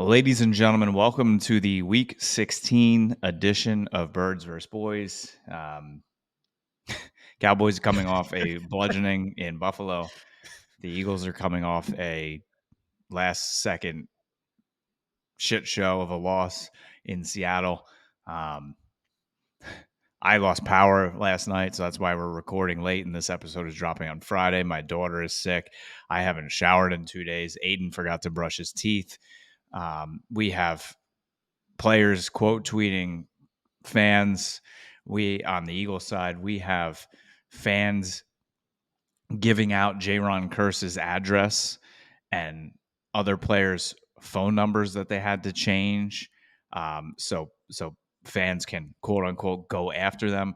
Ladies and gentlemen, welcome to the Week 16 edition of Birds vs. Boys. Cowboys coming off a bludgeoning in Buffalo. The Eagles are coming off a last-second shit show of a loss in Seattle. I lost power last night, so that's why we're recording late, and this episode is dropping on Friday. My daughter is sick. I haven't showered in 2 days. Aidan forgot to brush his teeth. We have players quote tweeting fans. We on the Eagles side, we have fans giving out Jaron Curse's address and other players' phone numbers that they had to change. So fans can quote unquote go after them.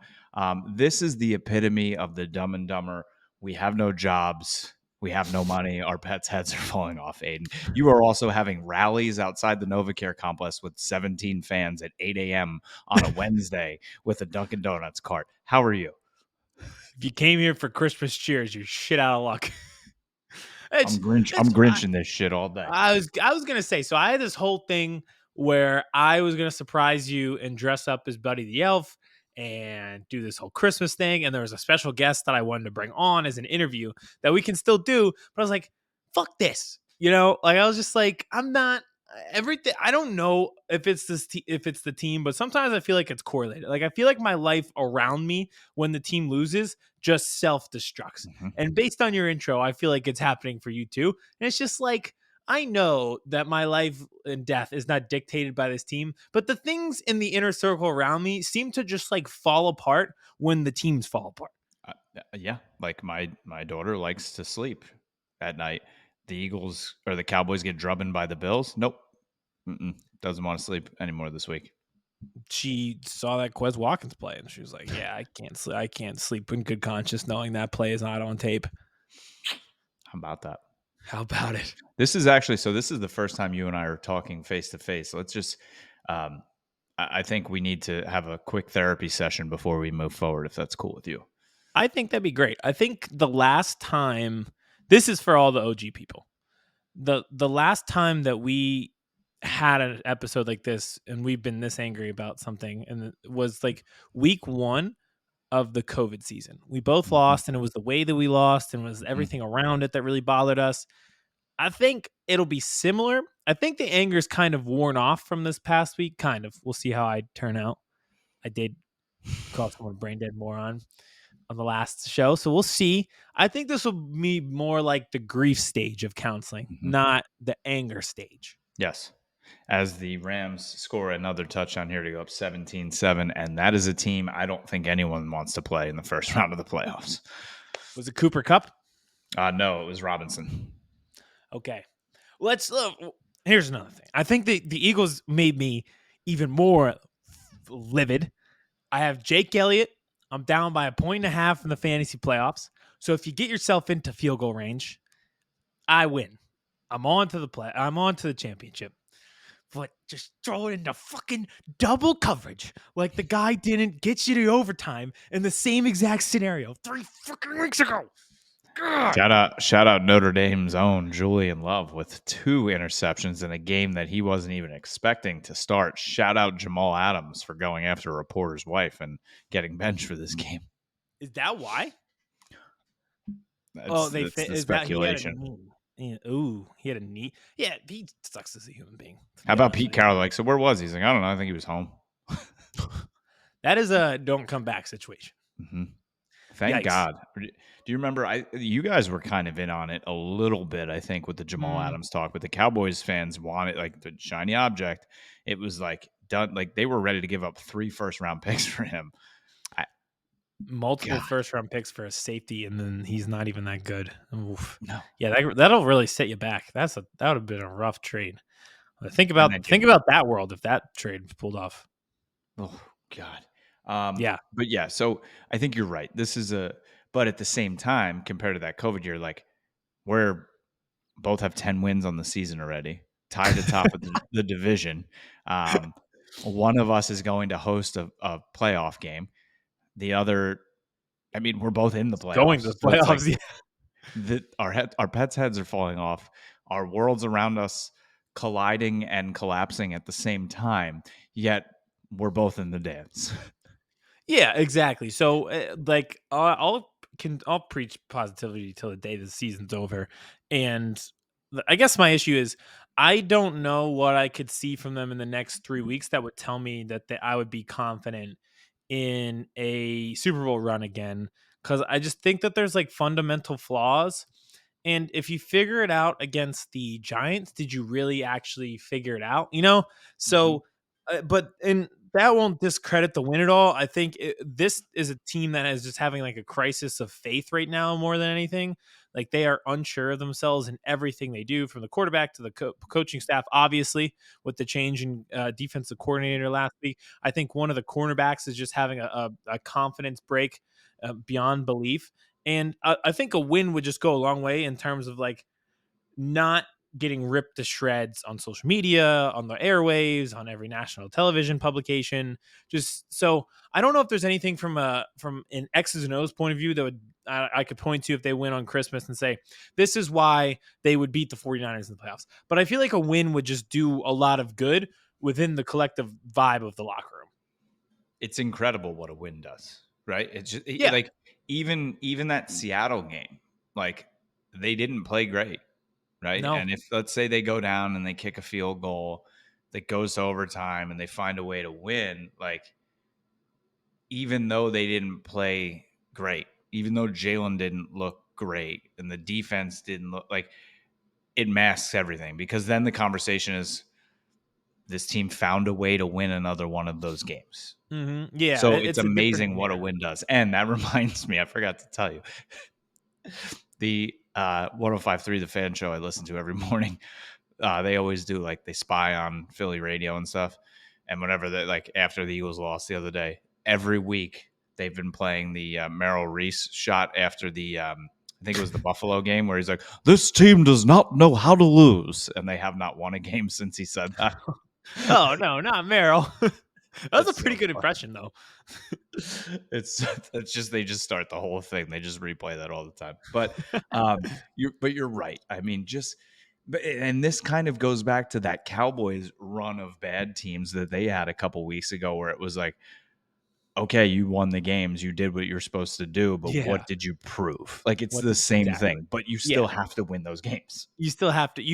This is the epitome of the Dumb and Dumber. We have no jobs. We have no money. Our pets' heads are falling off, Aidan. You are also having rallies outside the NovaCare complex with 17 fans at 8 a.m. on a Wednesday with a Dunkin' Donuts cart. How are you? If you came here for Christmas cheers, you're shit out of luck. I'm grinching this shit all day. I was gonna say, so I had this whole thing where I was gonna surprise you and dress up as Buddy the Elf and do this whole Christmas thing. And there was a special guest that I wanted to bring on as an interview that we can still do. But I was like, fuck this. Like I was just like, I'm not everything. I don't know if it's if it's the team, but sometimes I feel like it's correlated. Like I feel like my life around me when the team loses just self-destructs. Mm-hmm. And based on your intro, I feel like it's happening for you too. And it's just like, I know that my life and death is not dictated by this team, but the things in the inner circle around me seem to just like fall apart when the teams fall apart. Yeah, like my daughter likes to sleep at night. The Eagles or the Cowboys get drubbing by the Bills. Nope, doesn't want to sleep anymore this week. She saw that Quez Watkins play and she was like, "Yeah, I can't sleep in good conscience knowing that play is not on tape." How about that? How about it? This is the first time you and I are talking face to face. Let's just, I think we need to have a quick therapy session before we move forward, if that's cool with you. I think that'd be great. I think the last time, this is for all the OG people. The last time that we had an episode like this and we've been this angry about something, and it was like week 1 of the COVID season. We both lost, and it was the way that we lost, and it was everything around it that really bothered us. I think it'll be similar. I think the anger's kind of worn off from this past week. Kind of. We'll see how I turn out. I did call someone a brain dead moron on the last show, so we'll see. I think this will be more like the grief stage of counseling, not the anger stage. Yes. As the Rams score another touchdown here to go up 17-7, and that is a team I don't think anyone wants to play in the first round of the playoffs. Was it Cooper Kupp? No, it was Robinson. Okay. Let's here's another thing. I think the Eagles made me even more livid. I have Jake Elliott. I'm down by 1.5 points in the fantasy playoffs. So if you get yourself into field goal range, I win. I'm on to the championship. But just throw it into fucking double coverage. Like the guy didn't get you to overtime in the same exact scenario 3 fucking weeks ago. God. Shout out Notre Dame's own Julian Love with 2 interceptions in a game that he wasn't even expecting to start. Shout out Jamal Adams for going after a reporter's wife and getting benched for this game. Is that why? That's the speculation. He had a knee. Yeah, he sucks as a human being. How about Pete Carroll? Like, so where was he? He's like, I don't know. I think he was home. That is a don't come back situation. Mm-hmm. Thank God. Do you remember? You guys were kind of in on it a little bit, I think, with the Jamal Adams talk. But the Cowboys fans wanted like the shiny object. It was like done. Like they were ready to give up 3 first-round picks for him. Multiple first-round picks for a safety, and then he's not even that good. Oof. No. Yeah, that'll really set you back. That would have been a rough trade. Think about that world if that trade was pulled off. Oh God. Yeah. But yeah, so I think you're right. But at the same time, compared to that COVID year, like we're both have 10 wins on the season already, tied atop of the division. One of us is going to host a playoff game. The other, I mean, we're both in the playoffs. Going to the playoffs, our pets' heads are falling off. Our worlds around us colliding and collapsing at the same time, yet we're both in the dance. Yeah, exactly. So, like, I'll preach positivity till the day the season's over, and I guess my issue is I don't know what I could see from them in the next 3 weeks that would tell me that I would be confident in a Super Bowl run again, because I just think that there's like fundamental flaws. And if you figure it out against the Giants, did you really actually figure it out? Mhm. So, but and that won't discredit the win at all. I think this is a team that is just having like a crisis of faith right now more than anything. Like they are unsure of themselves in everything they do, from the quarterback to the coaching staff. Obviously, with the change in defensive coordinator last week, I think one of the cornerbacks is just having a confidence break beyond belief. And I think a win would just go a long way in terms of like not getting ripped to shreds on social media, on the airwaves, on every national television publication. Just so I don't know if there's anything from an X's and O's point of view that would I could point to if they win on Christmas and say this is why they would beat the 49ers in the playoffs. But I feel like a win would just do a lot of good within the collective vibe of the locker room. It's incredible what a win does, right? It's just Yeah. like even that Seattle game, like they didn't play great, right? No. And if let's say they go down and they kick a field goal that goes to overtime and they find a way to win, like even though they didn't play great, even though Jalen didn't look great and the defense didn't look like, it masks everything, because then the conversation is this team found a way to win another one of those games. Yeah, So it's it's a different amazing what a narrative. win does. And that reminds me, I forgot to tell you, the 1053 The Fan Show I listen to every morning. They always do, like, they spy on Philly radio and stuff. And whenever they, like, after the Eagles lost the other day, every week they've been playing the Merrill Reese shot after the I think it was the Buffalo game, where he's like, "This team does not know how to lose," and they have not won a game since he said that. Oh no, not Meryl. That was a It's pretty so good funny. impression, though. It's just they just start the whole thing. They just replay that all the time. But you're right. I mean, just and this kind of goes back to that Cowboys run of bad teams that they had a couple weeks ago, where it was like, okay, you won the games, you did what you're supposed to do, but Yeah. what did you prove? Like, it's What the did same exactly. thing, but you Yeah. still have to win those games. You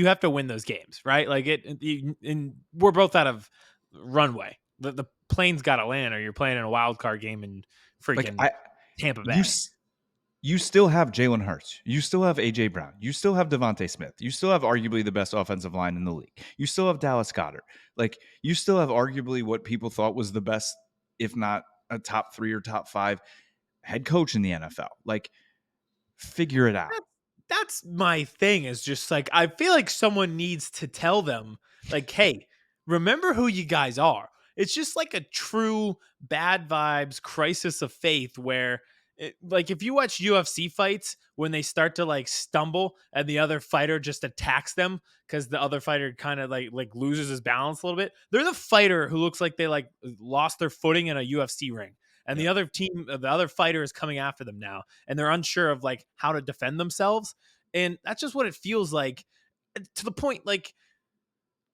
have to win those games, right? Like and we're both out of runway. The plane's got to land, or you're playing in a wild card game in Like, freaking I Tampa you Bay. s- you still have Jalen Hurts. You still have AJ Brown. You still have Devontae Smith. You still have arguably the best offensive line in the league. You still have Dallas Goddard. Like, you still have arguably what people thought was the best, if not a top 3 or top 5 head coach in the NFL. Like, figure it out. That's my thing, is just like I feel like someone needs to tell them like, "Hey, remember who you guys are." It's just like a true bad vibes crisis of faith where like if you watch UFC fights, when they start to like stumble and the other fighter just attacks them because the other fighter kind of like loses his balance a little bit. They're the fighter who looks like they like lost their footing in a UFC ring. And Yep. the other fighter is coming after them now, and they're unsure of like how to defend themselves. And that's just what it feels like, to the point like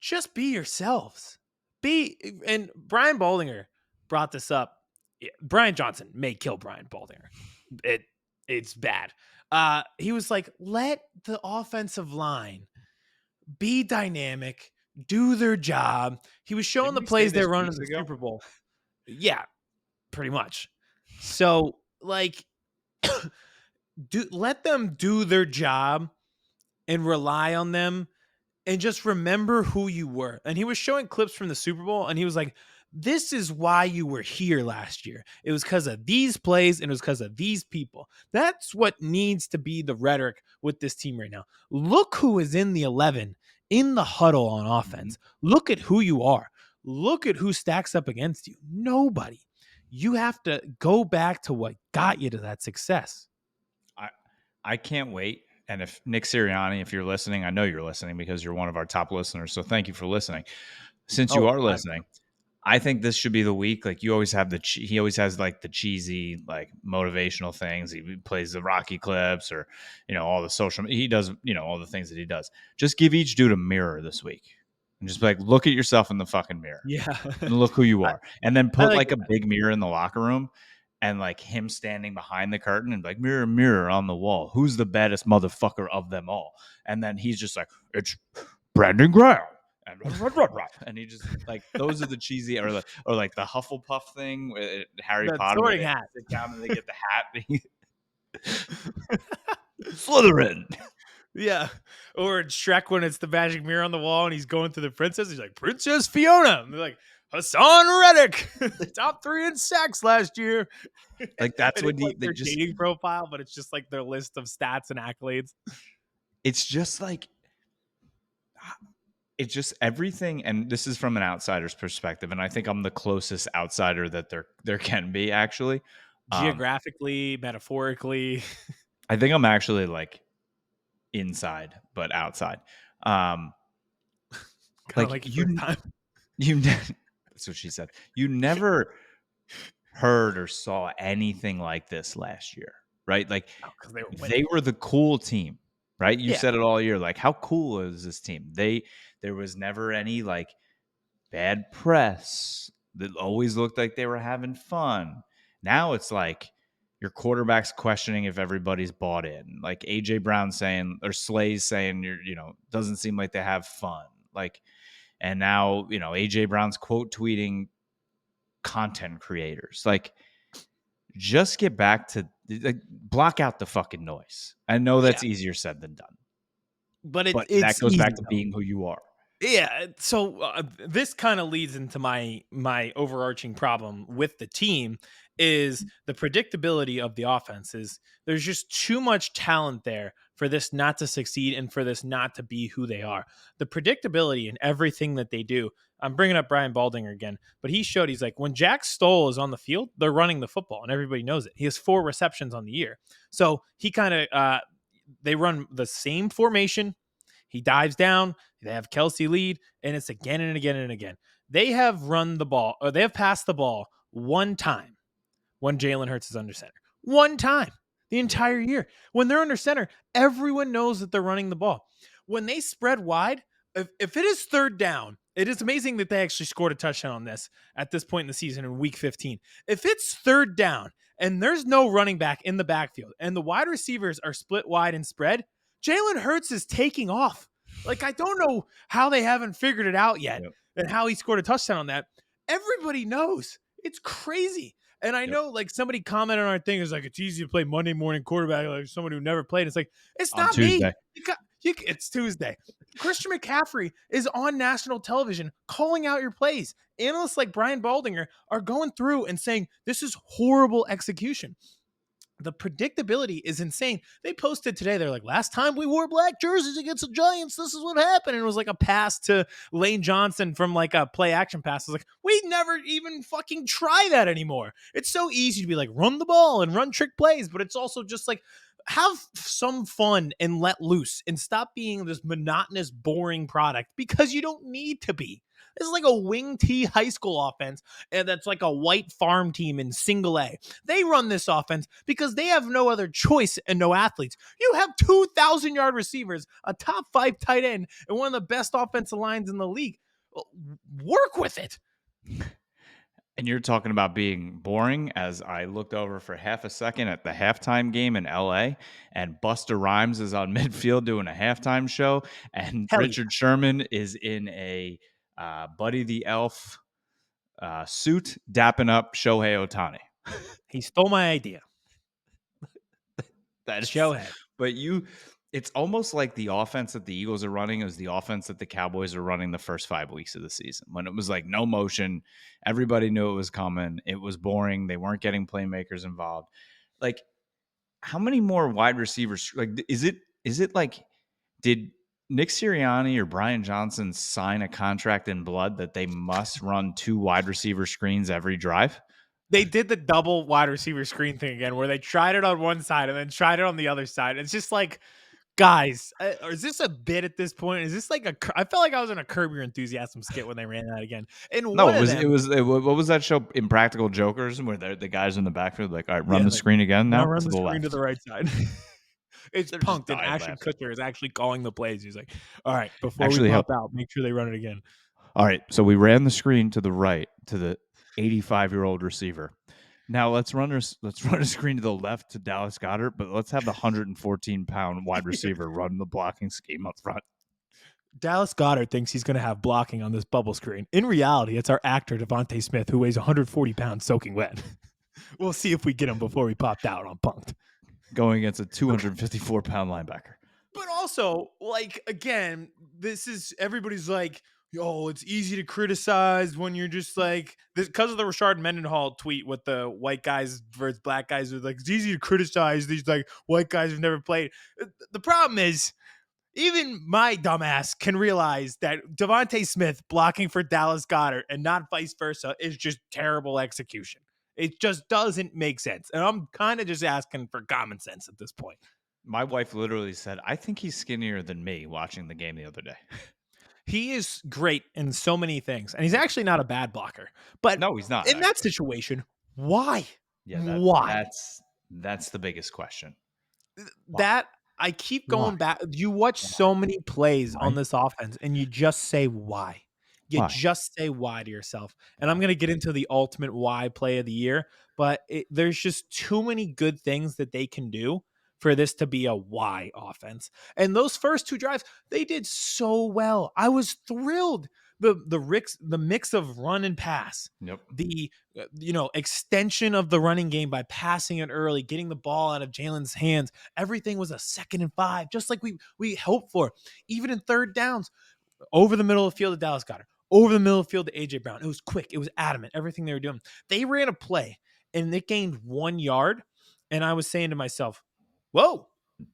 just be yourselves. And Brian Baldinger brought this up. Brian Johnson may kill Brian Baldinger. It it's bad. He was like, let the offensive line be dynamic, do their job. He was showing Didn't the we say plays they're this running in weeks the ago? Super Bowl. Yeah, pretty much. So like let them do their job and rely on them, and just remember who you were. And he was showing clips from the Super Bowl, and he was like, this is why you were here last year. It was because of these plays, and it was because of these people. That's what needs to be the rhetoric with this team right now. Look who is in the 11 in the huddle on Mhm. offense. Look at who you are. Look at who stacks up against you. Nobody. You have to go back to what got you to that success. I I can't wait. And if Nick Sirianni, if you're listening, I know you're listening because you're one of our top listeners. So thank you for listening. Since you Oh, are listening, I think this should be the week. Like, you always have he always has like the cheesy, like, motivational things. He plays the Rocky clips, or all the social. He does all the things that he does. Just give each dude a mirror this week. and just be like, look at yourself in the fucking mirror Yeah. and look who you I are. And then I put like like it. a big mirror in the locker room and like him standing behind the curtain and like, mirror, mirror on the wall, who's the baddest motherfucker of them all? And then he's just like, it's Brandon Graham. And he just like, those are the cheesy, or like the Hufflepuff thing with Harry The Potter where Sorting they Hat. sit down and they get the hat. Slytherin. Yeah. Or in Shrek when it's the magic mirror on the wall and he's going through the princess. He's like, Princess Fiona. And they're like, Hassan Reddick, top 3 in sacks last year. Like that's And what it's like they their just, dating profile, but it's just like their list of stats and accolades. it's just like, it's just everything. And this is from an outsider's perspective. And I think I'm the closest outsider that there can be actually. Um, Geographically, metaphorically. I think I'm actually like inside, but outside. Um, Kind of like like your first time. that's what she said. You never heard or saw anything like this last year, right? Like Oh, because they were winning. they were the cool team, right? You Yeah. said it all year. Like, how cool is this team? There was never any like bad press. That always looked like they were having fun. Now it's like your quarterback's questioning if everybody's bought in. Like AJ Brown saying, or Slay's saying, doesn't seem like they have fun. Like, and now, AJ Brown's quote tweeting content creators. Like, just get back to like, block out the fucking noise. I know Yeah. that's easier said than done, But but that it's goes back easy to though. being who you are. Yeah, so this kind of leads into my overarching problem with the team is the predictability of the offense. Is there's just too much talent there for this not to succeed and for this not to be who they are. The predictability in everything that they do. I'm bringing up Brian Baldinger again, but he showed he's like when Jack Stoll is on the field, they're running the football and everybody knows it. He has 4 receptions on the year, so he kind of they run the same formation. He dives down. They have Kelsey lead, and it's again and again and again. They have run the ball, or they have passed the ball one time when Jalen Hurts is under center. One time the entire year. When they're under center, everyone knows that they're running the ball. When they spread wide, if it is third down, it is amazing that they actually scored a touchdown on this at this point in the season in week 15. If it's third down and there's no running back in the backfield and the wide receivers are split wide and spread, Jalen Hurts is taking off. Like, I don't know how they haven't figured it out yet Yep. and how he scored a touchdown on that. Everybody knows. It's crazy. And I Yep. know, like, somebody commented on our thing is like, it's easy to play Monday morning quarterback, like someone who never played. It's like, it's On not me. Tuesday. It's Tuesday. Christian McCaffrey is on national television calling out your plays. Analysts like Brian Baldinger are going through and saying, this is horrible execution. The predictability is insane. They posted today, they're like, last time we wore black jerseys against the Giants, this is what happened. And it was like a pass to Lane Johnson from like a play action pass. I was like, we never even fucking try that anymore. It's so easy to be like, run the ball and run trick plays, but it's also just like, have some fun and let loose and stop being this monotonous, boring product because you don't need to be. This is like a wing T high school offense, and that's like a white farm team in single A. They run this offense because they have no other choice and no athletes. You have 2,000-yard receivers, a top 5 tight end, and one of the best offensive lines in the league. Work with it. And you're talking about being boring as I looked over for half a second at the halftime game in LA and Busta Rhymes is on midfield doing a halftime show and Hell yeah. Richard Sherman is in a Buddy the Elf suit dapping up Shohei Ohtani. He stole my idea. That is, Shohei. but it's almost like the offense that the Eagles are running is the offense that the Cowboys are running the first 5 weeks of the season when it was like no motion. Everybody knew it was coming. It was boring. They weren't getting playmakers involved. Like, how many more wide receivers? Like, is it like, did Nick Sirianni or Brian Johnson sign a contract in blood that they must run 2 wide receiver screens every drive? They did the double wide receiver screen thing again where they tried it on one side and then tried it on the other side. It's just like, guys, or is this a bit at this point? Is this like I felt like I was in a Curb Your Enthusiasm skit when they ran that again. And No, one of them, what was that show, Impractical Jokers, where the guys in the backfield like, all right, run yeah, the like, screen again now now run to the the screen to left. the right side. It's They're just punked, and dying Ashton laughing. Kutcher is actually calling the plays. He's like, "All right, before we Actually, pop out, make sure they run it again." all right. So we ran the screen to the right to the 85-year-old receiver. Now let's run a screen to the left to Dallas Goddard, but let's have the 114-pound wide receiver run the blocking scheme up front. Dallas Goddard thinks he's going to have blocking on this bubble screen. In reality, it's our actor Devontae Smith who weighs 140 pounds soaking wet. We'll see if we get him before we popped out on punked. Going against a 254-pound linebacker. But also, like, again, this is everybody's like, yo, it's easy to criticize when you're just like this because of the Rashard Mendenhall tweet with the white guys versus black guys. Who like it's easy to criticize these like white guys who've never played. The problem is, even my dumbass can realize that Devontae Smith blocking for Dallas Goddard and not vice versa is just terrible execution. It just doesn't make sense. And I'm kind of just asking for common sense at this point. My wife literally said, "I think he's skinnier than me," watching the game the other day. He is great in so many things, and he's actually not a bad blocker. But No, he's not in that actually. situation, why? Yeah, Why? that's the biggest question. Why? That I keep Why? going back. You watch so many plays on Why? this offense, and you just say why. You Why? just say why to yourself. And I'm Why? going to get into the ultimate why play of the year, but there's just too many good things that they can do for this to be a why offense. And those first two drives, they did so well. I was thrilled. The mix of run and pass, Nope. the extension of the running game by passing it early, getting the ball out of Jalen's hands. Everything was a 2nd and 5, just like we hoped for. Even in third downs, over the middle of the field to Dallas Goddard, over the middle of the field to AJ Brown. It was quick. It was adamant. Everything they were doing. They ran a play and it gained 1 yard. And I was saying to myself, whoa,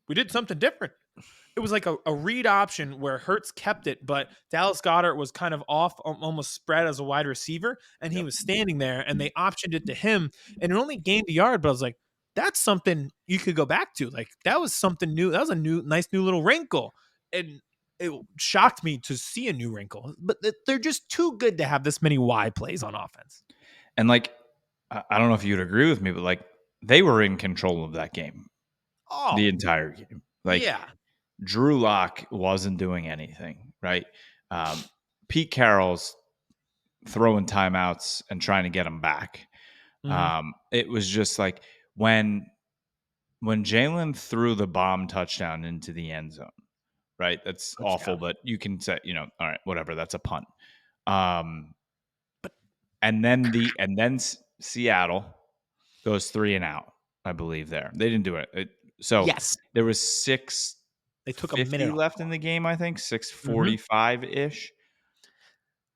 we did something different. It was like a read option where Hurts kept it, but Dallas Goddard was kind of off, almost spread as a wide receiver, and he Yep. was standing there, and they optioned it to him, and it only gained a yard. But I was like, that's something you could go back to. Like that was something new. That was a nice new little wrinkle, and it shocked me to see a new wrinkle. But they're just too good to have this many Y plays on offense. And like, I don't know if you'd agree with me, but like they were in control of that game the Oh entire game. Like yeah, Drew Lock wasn't doing anything, right? Pete Carroll's throwing timeouts and trying to get him back. mm-hmm. It was just like when Jalen threw the bomb touchdown into the end zone, right? That's awful, Touchdown. but you can say, all right, whatever, that's a punt. Um, But and then Seattle goes 3 and out, I believe there. They didn't do it. So yes, there was they took a minute 6:50 off the left in clock. the game, I think, Mm-hmm. 6:45-ish.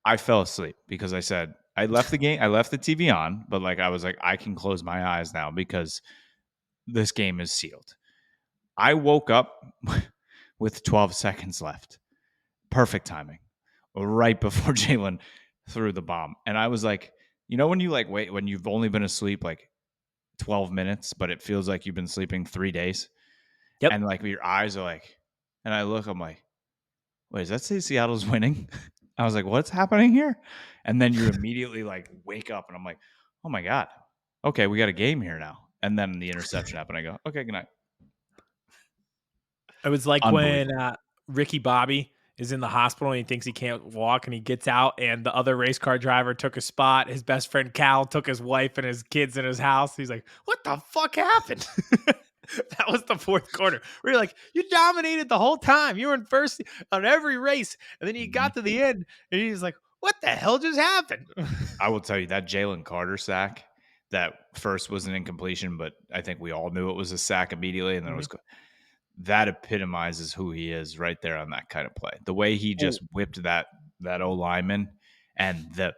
I fell asleep because I said I left the game, I left the TV on, but like I was like, I can close my eyes now because this game is sealed. I woke up with 12 seconds left. Perfect timing. Right before Jalen threw the bomb. And I was like, when you like wait, when you've only been asleep like 12 minutes, but it feels like you've been sleeping 3 days. Yep. And like your eyes are like, and I look, I'm like, wait, does that say Seattle's winning? I was like, what's happening here? And then you immediately like wake up and I'm like, oh my God. Okay, we got a game here now. And then the interception happened. I go, okay, good night. It was like when Unbelievable. Ricky Bobby is in the hospital and he thinks he can't walk and he gets out and the other race car driver took a spot. His best friend Cal took his wife and his kids in his house. He's like, what the fuck happened? That was the fourth quarter. We are like, you dominated the whole time. You were in first on every race. And then you Mhm. got to the end and he's like, what the hell just happened? I will tell you that Jalen Carter sack that first was an incompletion, but I think we all knew it was a sack immediately. And then it Mhm. was that epitomizes who he is right there on that kind of play. The way he Oh, just whipped that O lineman and the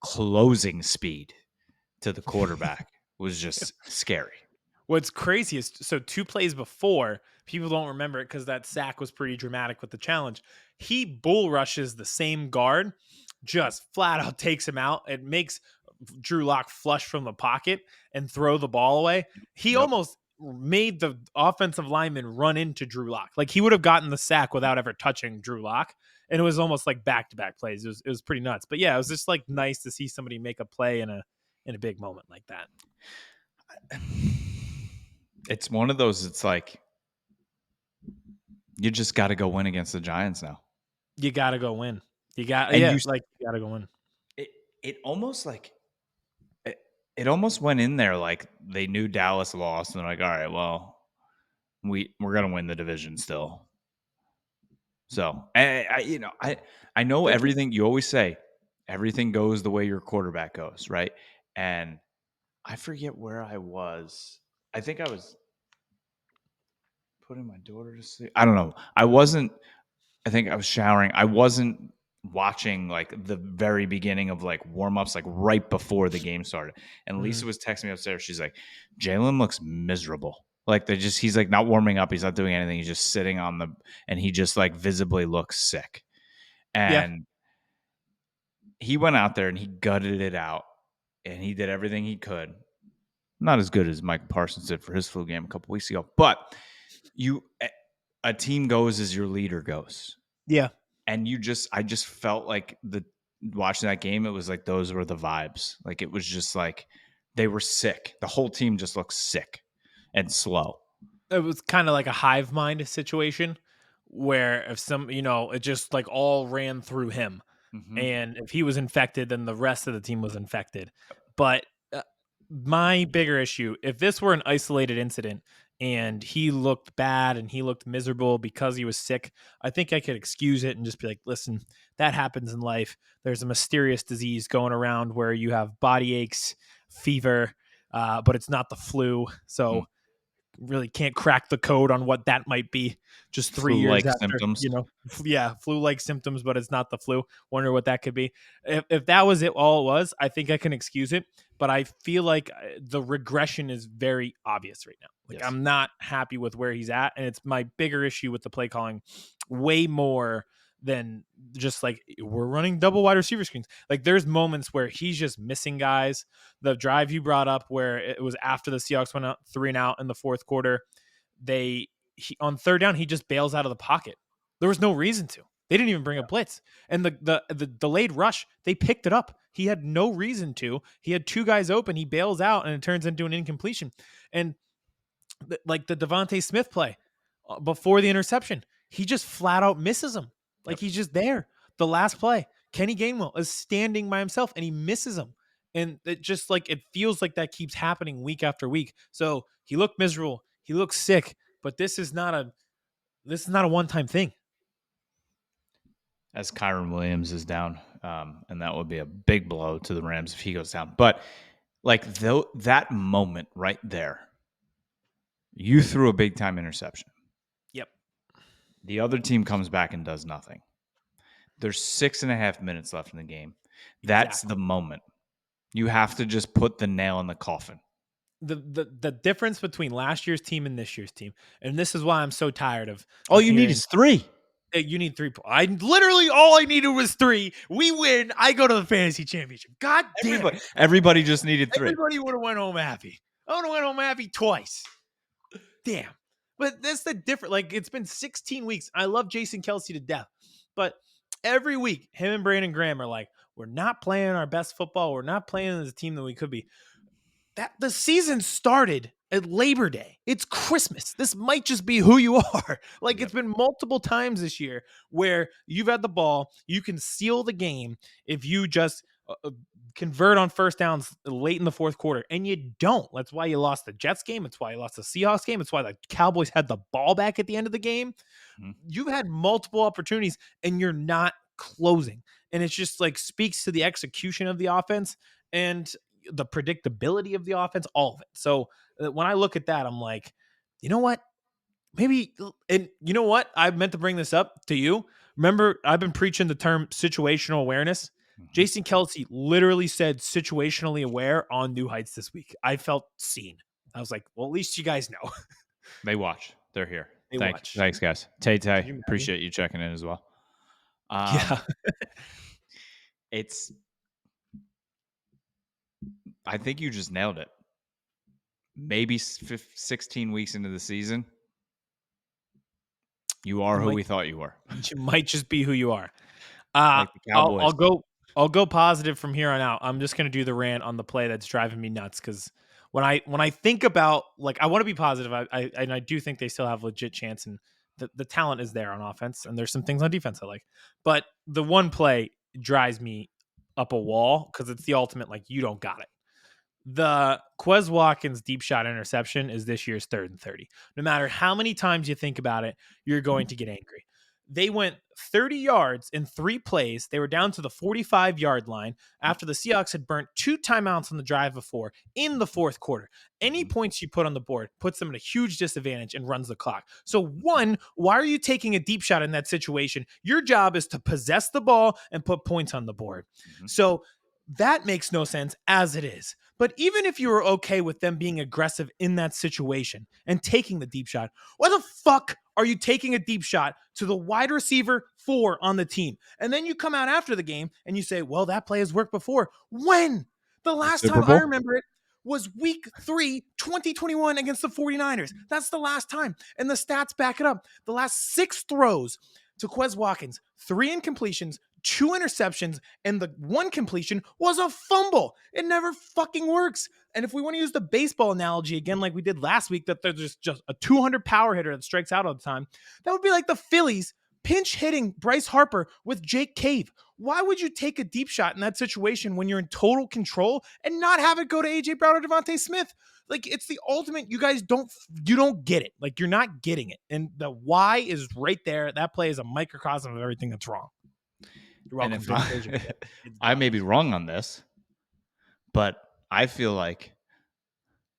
closing speed to the quarterback was just scary. what's crazy is so 2 plays before, people don't remember it because that sack was pretty dramatic with the challenge. He bull rushes the same guard, just flat out takes him out. It makes Drew Lock flush from the pocket and throw the ball away. He Yep. almost made the offensive lineman run into Drew Lock. Like he would have gotten the sack without ever touching Drew Lock. And it was almost like back-to-back plays. It was pretty nuts. But yeah, it was just like nice to see somebody make a play in a big moment like that. It's one of those, it's like You just got to go win against the Giants now. You gotta go win. You got And yeah, like you gotta go win. it, it almost like it, it almost went in there like they knew Dallas lost, and they're like, all right, well, we're gonna win the division still. So I know It just everything you always say. Everything goes the way your quarterback goes, right? And I forget where I was. I think I was putting my daughter to sleep. I don't know. I wasn't. I think I was showering. I wasn't watching like the very beginning of like warm ups, like right before the game started. And mhm. Lisa was texting me upstairs. She's like, Jalen looks miserable. Like he's like not warming up. He's not doing anything. He's just sitting on and he just like visibly looks sick. Yeah. And he went out there and he gutted it out and he did everything he could. Not as good as Mike Parsons did for his flu game a couple weeks ago, but you a team goes as your leader goes. Yeah. And I just felt like watching that game, it was like those were the vibes. Like it was just like they were sick. The whole team just looked sick and slow. It was kinda like a hive mind situation where if it just like all ran through him. Mm-hmm. And if he was infected, then the rest of the team was infected. But my bigger issue, if this were an isolated incident and he looked bad and he looked miserable because he was sick, I think I could excuse it and just be like, listen, that happens in life. There's a mysterious disease going around where you have body aches, fever, but it's not the flu. So really can't crack the code on what that might be just 3 years Flu-like after, symptoms. yeah, flu-like symptoms, but it's not the flu. Wonder what that could be. If that was all it was, I think I can excuse it, but I feel like the regression is very obvious right now. Like Yes. I'm not happy with where he's at, and it's my bigger issue with the play calling way more than just like we're running double wide receiver screens. Like there's moments where he's just missing guys. The drive you brought up where it was after the Seahawks went out 3-and-out in the fourth quarter, on third down he just bails out of the pocket. There was no reason to. They didn't even bring a blitz. And the delayed rush, they picked it up. He had no reason to. He had two guys open, he bails out and it turns into an incompletion. And like the Devontae Smith play before the interception, he just flat out misses him. Like Yep. he's just there. The last play, Kenny Gainwell is standing by himself and he misses him. And it just like it feels like that keeps happening week after week. So he looked miserable. He looks sick, but this is not a one-time thing. As Kyron Williams is down, and that would be a big blow to the Rams if he goes down. But like that moment right there, you threw a big time interception. Yep. The other team comes back and does nothing. There's 6.5 minutes left in the game. That's Exactly. the moment. You have to just put the nail in the coffin. The difference between last year's team and this year's team, and this is why I'm so tired All of you need hearing is 3. you need 3 points. I literally all I needed was 3. We win. I go to the fantasy championship. God damn it. Everybody just needed 3. Everybody would have went home happy. I would have went home happy twice. Damn. But that's the different. Like it's been 16 weeks. I love Jason Kelsey to death, but every week him and Brandon Graham are like, we're not playing our best football. We're not playing as a team that we could be. That the season started at Labor Day. It's Christmas. This might just be who you are. Like Yep. it's been multiple times this year where you've had the ball, you can seal the game if you just convert on first downs late in the fourth quarter, and you don't. That's why you lost the Jets game. It's why you lost the Seahawks game. It's why the Cowboys had the ball back at the end of the game. Mhm. You've had multiple opportunities, and you're not closing. And it's just like speaks to the execution of the offense and the predictability of the offense, all of it. So when I look at that, I'm like, you know what? Maybe, and you know what? I meant to bring this up to you. Remember, I've been preaching the term situational awareness. Mhm. Jason Kelsey literally said situationally aware on New Heights this week. I felt seen. I was like, well, at least you guys know. They watch. They're here. They watch. Thanks, guys. Tay Could Tay, you imagine? appreciate you checking in as well. Yeah. It's. I think you just nailed it. Maybe 16 weeks into the season, you are You who might we thought you were. you might just be who you are. Like the I'll Cowboys. I'll go positive from here on out. I'm just gonna do the rant on the play that's driving me nuts because when I think about like I want to be positive, I do think they still have legit chance, and The talent is there on offense, and there's some things on defense I like. But the one play drives me up a wall because it's the ultimate, like, you don't got it. The Quez Watkins deep shot interception is this year's 3rd and 30. No matter how many times you think about it, you're going to get angry. They went 30 yards in 3 plays. They were down to the 45-yard line after the Seahawks had burnt 2 timeouts on the drive before in the 4th quarter. Any Mhm. points you put on the board puts them at a huge disadvantage and runs the clock. So, one, why are you taking a deep shot in that situation? Your job is to possess the ball and put points on the board. Mhm. So, that makes no sense as it is. But even if you were okay with them being aggressive in that situation and taking the deep shot, why the fuck are you taking a deep shot to the wide receiver 4 on the team? And then you come out after the game and you say, well, that play has worked before. When? The The last Super time I Bowl? remember it was week 3, 2021 against the 49ers. That's the last time. And the stats back it up. The last 6 throws to Quez Watkins, 3 incompletions, 2 interceptions, and the 1 completion was a fumble. It never fucking works. And if we want to use the baseball analogy again, like we did last week, that there's just a 200 power hitter that strikes out all the time, that would be like the Phillies pinch hitting Bryce Harper with Jake Cave. Why would you take a deep shot in that situation when you're in total control and not have it go to AJ Brown or Devontae Smith? Like, it's the ultimate. You guys don't get it. Like, you're not getting it. And the why is right there. That play is a microcosm of everything that's wrong. You're And welcome, if Vince. There's your tip. It's I may be demolished. wrong on this, but I feel like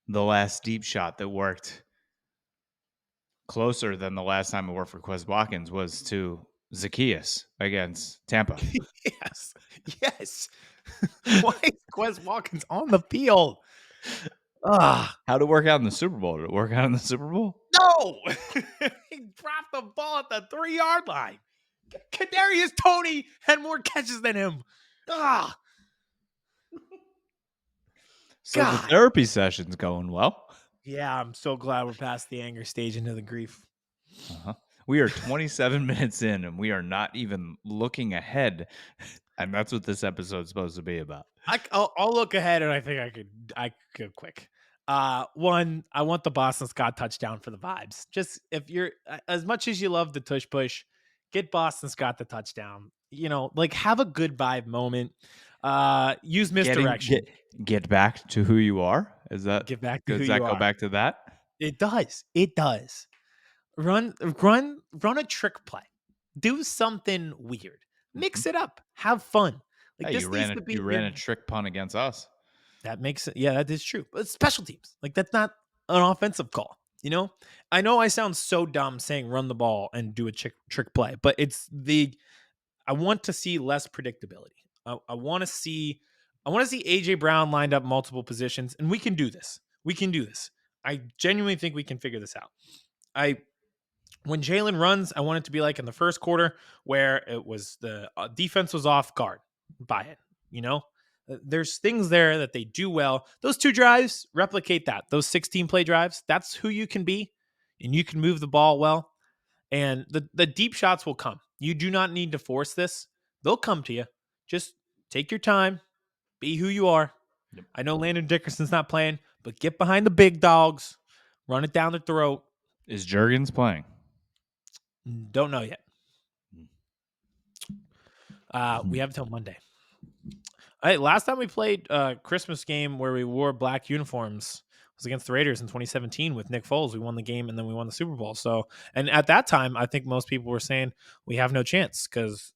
the last deep shot that worked closer than the last time it worked for Quez Watkins was to Zacchaeus against Tampa. Yes. Yes. Why is Quez Watkins on the field? Ah, How'd it work out in the Super Bowl? Did it work out in the Super Bowl? no. He dropped the ball at the 3-yard line. Kadarius Toney had more catches than him. Ah, So the God. therapy session's going well. Yeah, I'm so glad we're past the anger stage into the grief. Uh-huh. We are 27 minutes in and we are not even looking ahead. And that's what this episode's supposed to be about. I'll look ahead, and I think I could quick. One, I want the Boston Scott touchdown for the vibes. Just, if you're as much as you love the tush push, get Boston Scott the touchdown. Like, have a good vibe moment. Use Getting misdirection. get back to who you are. Get back to who Does you that go are. back to that? It does. It does. Run a trick play. Do something weird. Mhm. Mix it up. Have fun. Like, Hey, this needs to you be ran a trick punt against us. that makes it. Yeah, that is true. But special teams, like, that's not an offensive call. I know I sound so dumb saying run the ball and do a trick play, but I want to see less predictability. I want to see AJ Brown lined up multiple positions, and we can do this. We can do this. I genuinely think we can figure this out. I When Jalen runs, I want it to be like in the first quarter where it was the defense was off guard by it. You know, there's things there that they do well. Those 2 drives replicate that. Those 16 play drives, that's who you can be, and you can move the ball well. And the deep shots will come. You do not need to force this. They'll come to you. Just take your time, be who you are. Yep. I know Landon Dickerson's not playing, but get behind the big dogs, run it down the throat. Is Jurgens playing? Don't know yet. Mm. We have until Monday. Hey, last time we played Christmas game where we wore black uniforms was against the Raiders in 2017 with Nick Foles. We won the game and then we won the Super Bowl. So, and at that time, I think most people were saying we have no chance because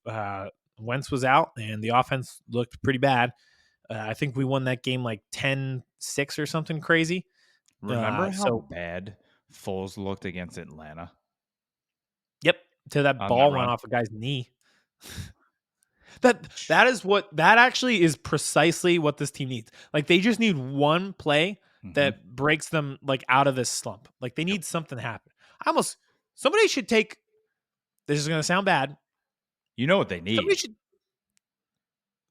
Wentz was out and the offense looked pretty bad. I think we won that game like 10-6 or something crazy. Remember how So, bad Foles looked against Atlanta yep, till that on that ball went run? off a guy's knee. That actually is precisely what this team needs. Like, they just need one play Mhm. that breaks them, like, out of this slump. Like, they Yep. need something to happen. Somebody should take. This is going to sound bad. You know what they Somebody need. should.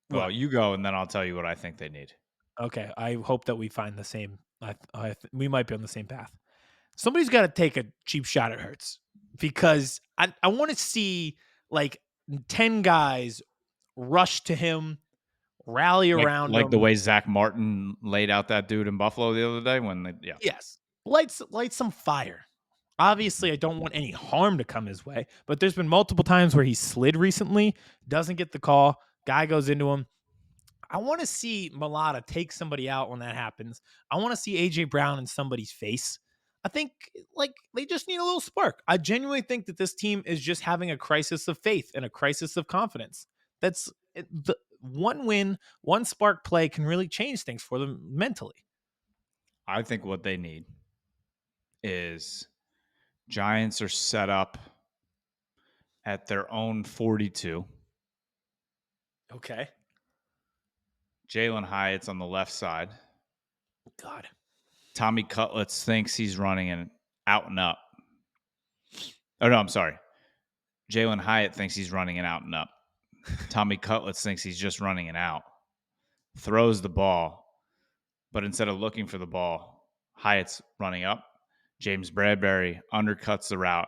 Well, What? you go and then I'll tell you what I think they need. Okay, I hope that we find the same. We might be on the same path. Somebody's got to take a cheap shot at Hurts because I want to see, like, 10 guys rush to him, rally around Like the him. way Zach Martin laid out that dude in Buffalo the other day when Yes. Light some fire. Obviously, I don't want any harm to come his way, but there's been multiple times where he slid recently, doesn't get the call, guy goes into him. I want to see Mulata take somebody out when that happens. I want to see AJ Brown in somebody's face. I think like they just need a little spark. I genuinely think that this team is just having a crisis of faith and a crisis of confidence. The one win, one spark play can really change things for them mentally. I think what they need is Giants are set up at their own 42. Okay. Jalen Hyatt's on the left side. God. Tommy Cutlets thinks he's running an out and up. Oh, no, I'm sorry. Jalen Hyatt thinks he's running an out and up. Tommy Cutlets thinks he's just running an out. Throws the ball, but instead of looking for the ball, Hyatt's running up. James Bradbury undercuts the route,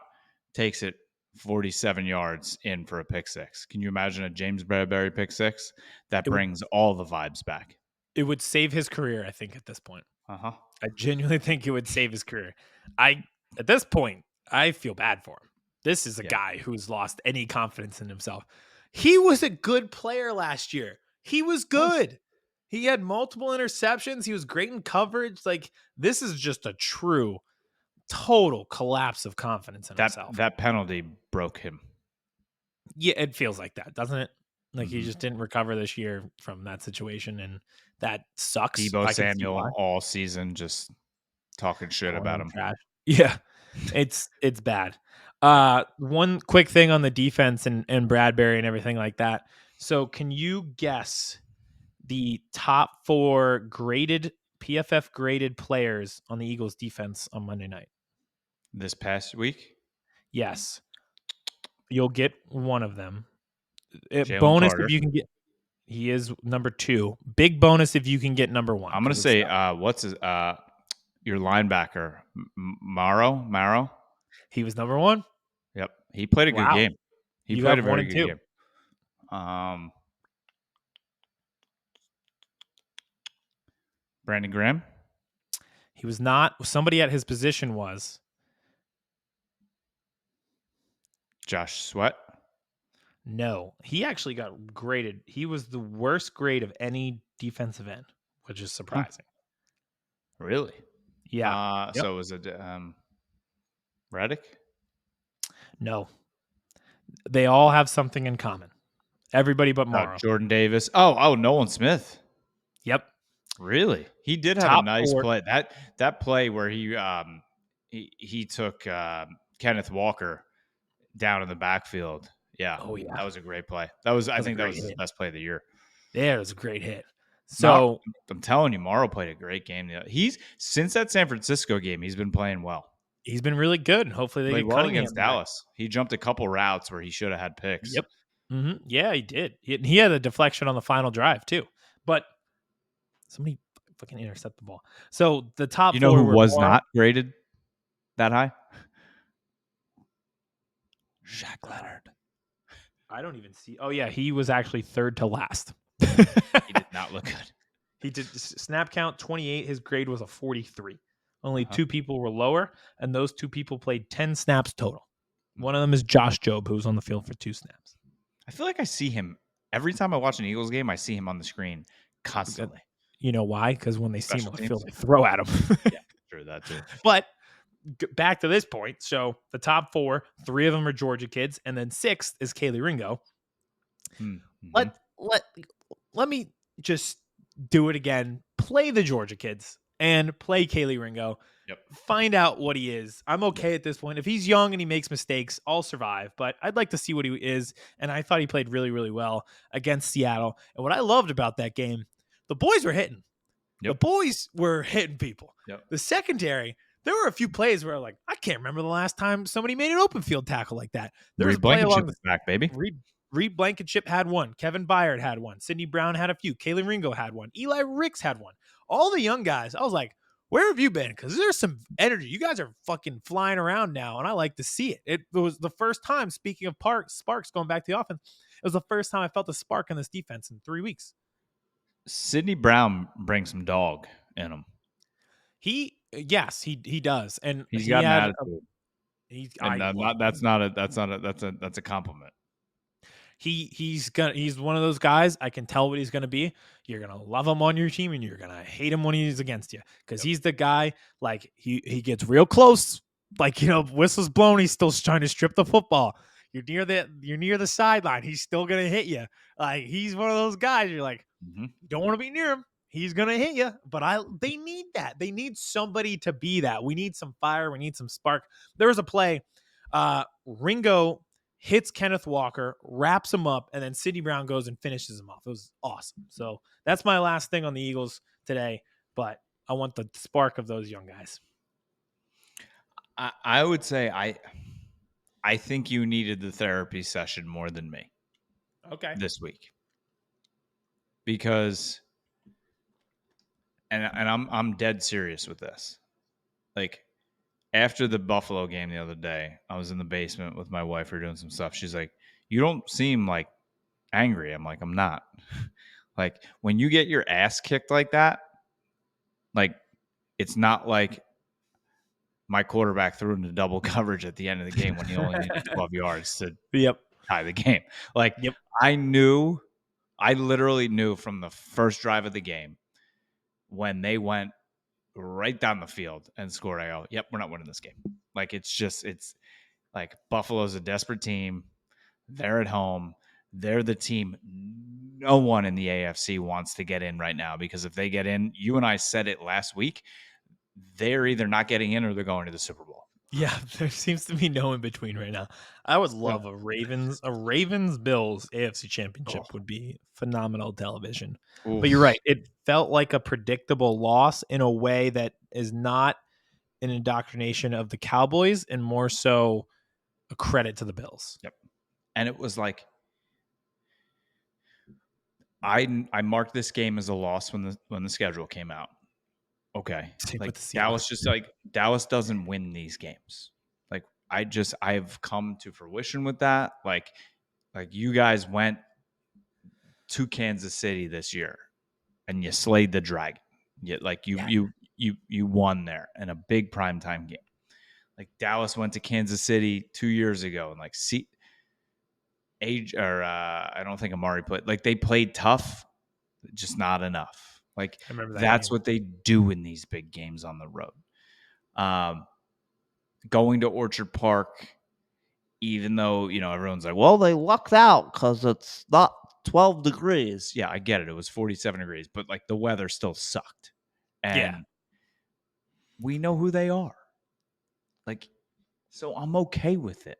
takes it 47 yards in for a pick six. Can you imagine a James Bradbury pick six? That It would brings all the vibes back. it would save his career, I think, at this point. Uh-huh. I genuinely think it would save his career. At this point, I feel bad for him. This is a Yeah. guy who's lost any confidence in himself. He was a good player last year. He was good. He had multiple interceptions. He was great in coverage. Like, this is just a true, total collapse of confidence in himself. That penalty broke him. Yeah, it feels like that, doesn't it? Like he Mhm. just didn't recover this year from that situation, and that sucks. Debo I can see why. Samuel all season just talking shit Calling about him him. trash. Yeah, it's bad. One quick thing on the defense and Bradbury and everything like that. So, can you guess the top 4 graded PFF graded players on the Eagles defense on Monday night? This past week, Yes, you'll get one of them. Jalen Bonus if Carter. you can get. He is number 2. Big bonus if you can get number 1 I'm gonna because it's say, tough. what's his your linebacker, Morrow? He was number 1. Yep, he played a good Wow, game. He you played have a 1 very and good 2. game. Brandon Graham, He was not. Somebody at his position was. Josh Sweat. No, he actually got graded. He was the worst grade of any defensive end, which is Huh, surprising. really? Yeah. Yep. So was it Reddick? No, they all have something in common. Everybody but Morrow. Jordan Davis. Oh, Nolan Smith. Yep. Really? He did have a Top nice 4. play. That play where he took Kenneth Walker down in the backfield. Yeah, Oh yeah, that was a great play. I that was a think that great was his hit. best play of the year. Yeah, it was a great hit. Mar- So I'm telling you, Morrow played a great game. He's since that San Francisco game, he's been playing well. he's been really good, and hopefully they Played get well Cunningham against back. Dallas. He jumped a couple routes where he should have had picks. Yep. Yeah, he did. He had a deflection on the final drive too, but somebody fucking intercept the ball. So the top You know 4 who were was Morrow. not graded that high? Shaq Leonard. I don't even see. Oh yeah, he was actually 3rd to last. He did not look good. He did snap count 28. His grade was a 43. Only Uh-huh. 2 people were lower, and those 2 people played 10 snaps total. Hmm. One of them is Josh Jobe, who was on the field for 2 snaps. I feel like I see him every time I watch an Eagles game. I see him on the screen constantly. You know why? Because when they see him Special on the field, teams? they throw at him. Yeah, true that too. But back to this point. So the top 4, 3 of them are Georgia kids, and then 6th is Kaylee Ringo. Mm-hmm. Let me just do it again. Play the Georgia kids and play Kaylee Ringo. Yep. Find out what he is. I'm okay at this point. If he's young and he makes mistakes, I'll survive. But I'd like to see what he is. And I thought he played really, really well against Seattle. And what I loved about that game, the boys were hitting. Yep. The boys were hitting people. Yep. The secondary, there were a few plays where like, I can't remember the last time somebody made an open field tackle like that. There was a play along the back, baby. Reed Blankenship had one. Kevin Byard had one. Sidney Brown had a few. Kaylee Ringo had one. Eli Ricks had one. All the young guys, I was like, where have you been? Because there's some energy. You guys are fucking flying around now, and I like to see it. It was the first time, speaking of sparks going back to the offense, it was the first time I felt a spark in this defense in 3 weeks. Sidney Brown brings some dog in him. He does. And He's he got an had attitude. And I love that's not a that's a compliment. he's one of those guys. I can tell what he's gonna be. You're gonna love him on your team, and you're gonna hate him when he's against you because Yep. he's the guy. Like he gets real close. Like whistles blown, he's still trying to strip the football. You're near the sideline. He's still gonna hit you. Like he's one of those guys. You're like, Mhm. you don't want to be near him. He's gonna hit you. But they need that. They need somebody to be that. We need some fire. We need some spark. There was a play. Ringo hits Kenneth Walker, wraps him up, and then Sidney Brown goes and finishes him off. It was awesome. So that's my last thing on the Eagles today. But I want the spark of those young guys. I would say I think you needed the therapy session more than me Okay. this week because and I'm dead serious with this. Like after the Buffalo game the other day, I was in the basement with my wife. We're doing some stuff. She's like, "You don't seem like angry." I'm like, "I'm not." Like when you get your ass kicked like that, like it's not like my quarterback threw into double coverage at the end of the game when he only needed 12 yards to Yep. tie the game. Like Yep. I knew, I literally knew from the first drive of the game when they went right down the field and scored. I go, "Yep, we're not winning this game." Like it's like Buffalo's a desperate team. They're at home. They're the team no one in the AFC wants to get in right now because if they get in, you and I said it last week, they're either not getting in or they're going to the Super Bowl. Yeah, there seems to be no in between right now. I would So, love a Ravens Bills AFC oh, Championship would be phenomenal television. But you're oof. right, it felt like a predictable loss in a way that is not an indoctrination of the Cowboys and more so a credit to the Bills. Yep. And it was like I marked this game as a loss when the schedule came out. Okay. Same Like with the Seahawks. Dallas doesn't win these games. Like I've come to fruition with that. Like you guys went to Kansas City this year and you slayed the dragon. Yeah, You won there in a big primetime game. Like Dallas went to Kansas City 2 years ago and like see age or I don't think Amari played like they played tough, just not enough. Like I remember that that's game. what they do in these big games on the road. Um, Going to Orchard Park, even though everyone's like, well, they lucked out because it's not 12 degrees. Yeah, I get it. It was 47 degrees, but like the weather still sucked, Yeah. and we know who they are. Like, so I'm okay with it.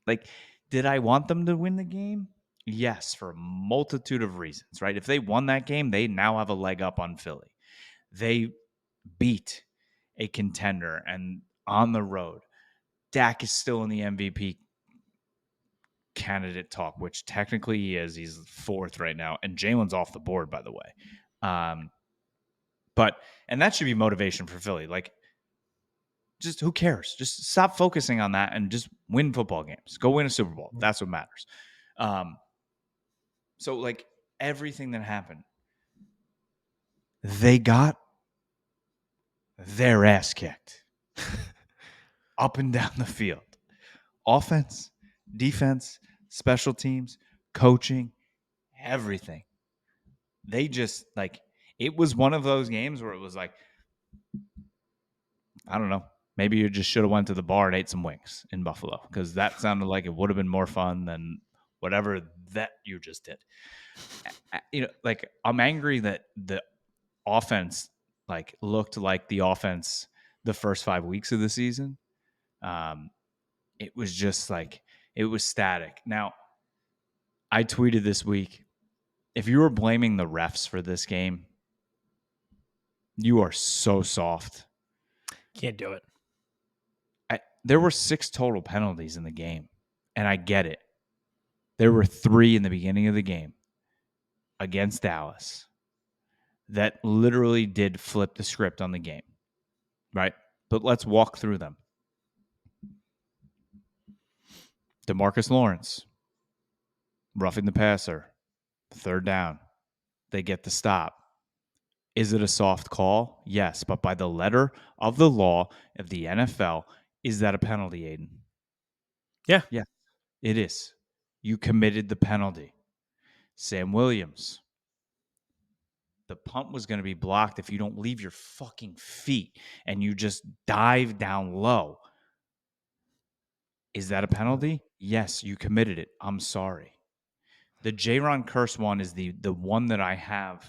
Like, did I want them to win the game? Yes, for a multitude of reasons, right? If they won that game, they now have a leg up on Philly. They beat a contender and on the road. Dak is still in the MVP candidate talk, which technically he is. He's fourth right now. And Jalen's off the board, by the way. Um, and that should be motivation for Philly. Like, just who cares? Just stop focusing on that and just win football games. Go win a Super Bowl. That's what matters. Um, so like everything that happened, they got their ass kicked up and down the field. Offense, defense, special teams, coaching, everything. They just like it was one of those games where it was like, I don't know, maybe you just should have went to the bar and ate some wings in Buffalo because that sounded like it would have been more fun than whatever that you just did. Like I'm angry that the offense like looked like the offense the first 5 weeks of the season. Um, it was just like it was static. Now, I tweeted this week, if you were blaming the refs for this game, you are so soft. Can't do it. There were 6 total penalties in the game, and I get it. There were 3 in the beginning of the game against Dallas that literally did flip the script on the game, right? But let's walk through them. DeMarcus Lawrence, roughing the passer, third down. They get the stop. Is it a soft call? Yes, but by the letter of the law of the NFL, is that a penalty, Aidan? Yeah. Yeah, it is. You committed the penalty. Sam Williams, the punt was going to be blocked if you don't leave your fucking feet and you just dive down low. Is that a penalty? Yes, you committed it. I'm sorry. The J-Ron Curse one is the one that I have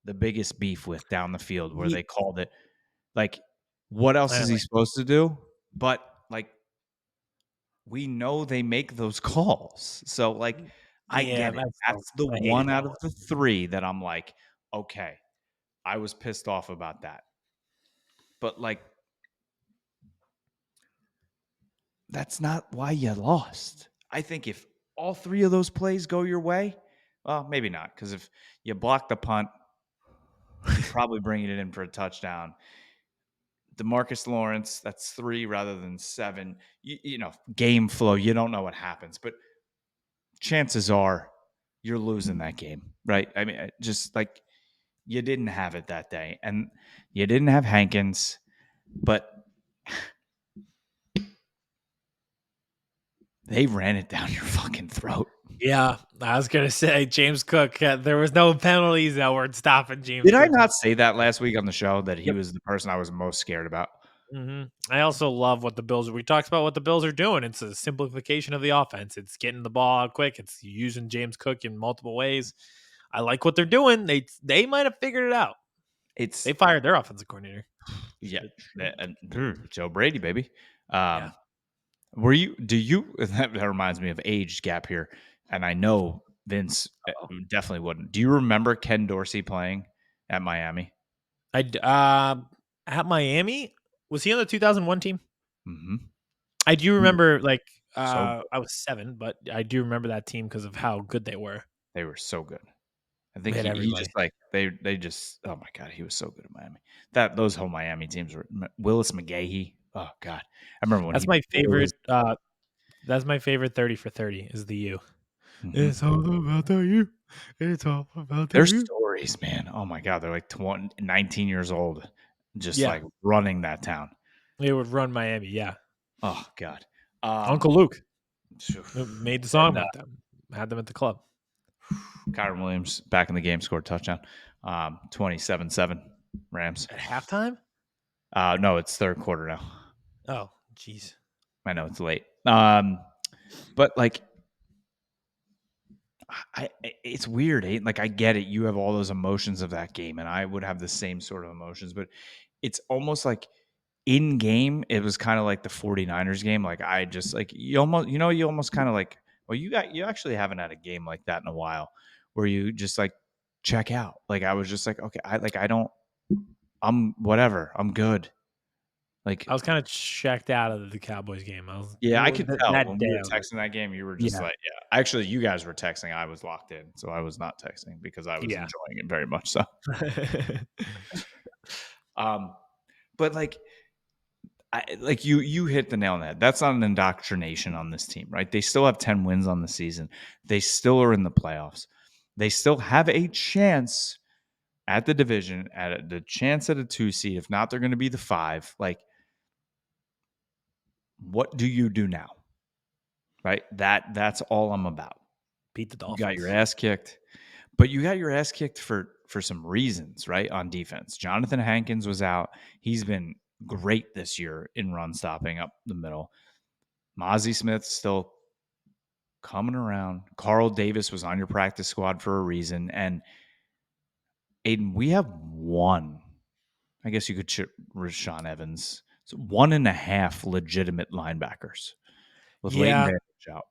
the biggest beef with down the field where Ye they called it like what else I is know, he like, supposed to do? But like we know they make those calls. So like I yeah, get it. That's the I hated one that out one. of the 3 that I'm like, okay, I was pissed off about that. But like that's not why you lost. I think if all 3 of those plays go your way, well, maybe not cuz if you block the punt, you're probably bringing it in for a touchdown. DeMarcus Lawrence, that's 3 rather than 7. Game flow, you don't know what happens, but chances are you're losing that game, right? I mean, just like you didn't have it that day, and you didn't have Hankins, but they ran it down your fucking throat. Yeah, I was gonna say James Cook, there was no penalties that were stopping James Did I Cook from. not say that last week on the show that he Yep. was the person I was most scared about? I also love what the Bills we talked about what the Bills are doing. It's a simplification of the offense. It's getting the ball out quick. It's using James Cook in multiple ways. I like what they're doing. They might have figured it out. It's They fired their offensive coordinator. yeah, Should and Joe Brady, baby. Yeah. Um, Were you do you that reminds me of age gap here, and I know Vince Uh-oh. definitely wouldn't. Do you remember Ken Dorsey playing at Miami? At Miami, was he on the 2001 team? Mhm. I do He was remember, like, so good. I was 7, but I do remember that team because of how good they were. They were so good. I think They had he everybody. just, like they just oh my god, he was so good at Miami. That those whole Miami teams were Willis McGahee. Oh god. I remember when That's he my blew his favorite, that's my favorite 30 for 30 is the U. Mhm. It's all about the U. It's all about the Their U. stories, man. Oh my god, they're like 19 years old, just, Yeah, like, running that town. they would run Miami, yeah. Oh god. Uncle Um, Luke, made the song and, about them, had them at the club. Kyron Williams back in the game, scored a touchdown. 27-7 Rams. At halftime? No, it's third quarter now. Oh, jeez. I know it's late. But like, it's weird. Like, I get it. You have all those emotions of that game, and I would have the same sort of emotions. But it's almost like in game, it was kind of like the 49ers game. Like, I just like you almost kind of like, well, you actually haven't had a game like that in a while, where you just like check out. Like, I was just like, okay, I don't. I'm whatever. I'm good. Like, I was kinda checked out of the Cowboys game. I was yeah, I could tell that when we day, were I was like, texting that game, you were just yeah, like, yeah. Actually, you guys were texting. I was locked in, so I was not texting because I was yeah. enjoying it very much. So, um, but like you hit the nail on the head. That's not an indoctrination on this team, right? They still have 10 wins on the season. They still are in the playoffs. They still have a chance at the division, at the chance at a 2 seed. If not, they're going to be the 5. Like, what do you do now? Right? That's all I'm about. Beat the You got your Dolphins. ass kicked, but you got your ass kicked for some reasons, right? On defense. Jonathan Hankins was out. He's been great this year in run stopping up the middle. Mozzie Smith still coming around. Carl Davis was on your practice squad for a reason. And Aidan, we have one. I guess you could chip Rashawn Evans. So 1.5 legitimate linebackers with Leighton Yeah, Vander Esch out.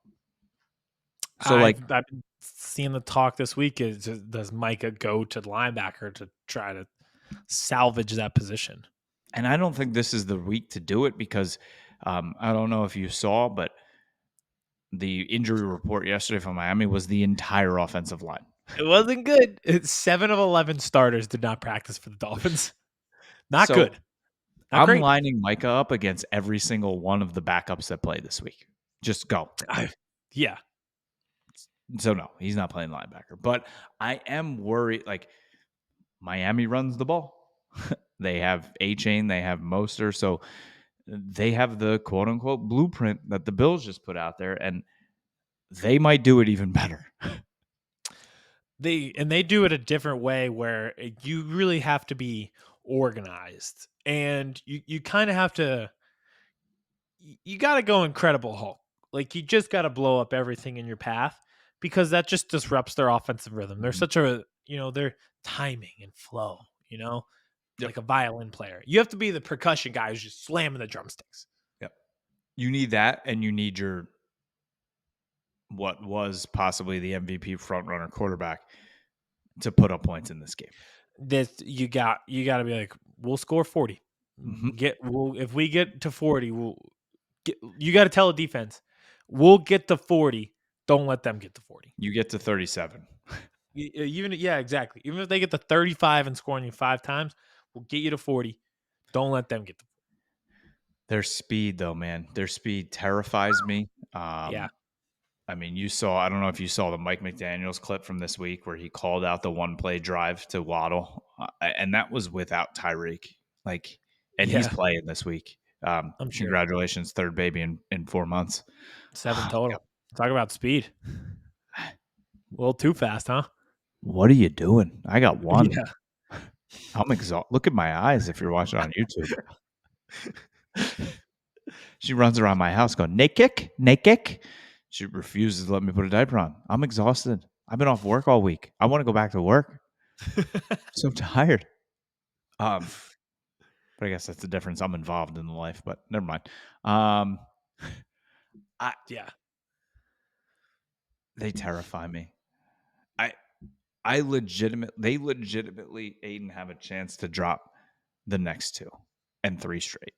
So like, I've been seeing the talk this week is just, does Micah go to linebacker to try to salvage that position? and I don't think this is the week to do it because I don't know if you saw, but the injury report yesterday from Miami was the entire offensive line. It wasn't good. It's 7 of 11 starters did not practice for the Dolphins. Not So good. Not I'm great. lining Micah up against every single one of the backups that play this week. Just go. I, yeah. So no, he's not playing linebacker. But I am worried. Like Miami runs the ball. They have A Chain. They have Moster. So they have the quote unquote blueprint that the Bills just put out there, and they might do it even better. They do it a different way where you really have to be organized, and you kind of have to you got to go Incredible Hulk. Like you just got to blow up everything in your path because that just disrupts their offensive rhythm. They're Mhm. such a, their timing and flow, Yep. like a violin player. You have to be the percussion guy who's just slamming the drumsticks. Yep. You need that, and you need your what was possibly the MVP frontrunner quarterback to put up points in this game. This you got to be like, we'll score 40. Mhm. If we get to 40, you got to tell a defense, we'll get to 40. Don't let them get to 40. You get to 37. Even yeah, exactly. Even if they get to 35 and scoring you 5 times, we'll get you to 40. Don't let them get to Their speed, though, man, their speed terrifies me. yeah. I mean, I don't know if you saw the Mike McDaniels clip from this week where he called out the one play drive to Waddle, and that was without Tyreek. Like, and he's Yeah, playing this week. I'm sure. Congratulations, third baby in 4 months. 7 total. Talk about speed. A little too fast, huh? What are you doing? I got one. Yeah. I'm exhausted. Look at my eyes if you're watching on YouTube. She runs around my house going, naked, naked. She refuses to let me put a diaper on. I'm exhausted. I've been off work all week. I want to go back to work. So tired. Um, but I guess that's the difference. I'm involved in the life, but never mind. Um, I Yeah. they terrify me. I they legitimately Aiden have a chance to drop the next two and three straight.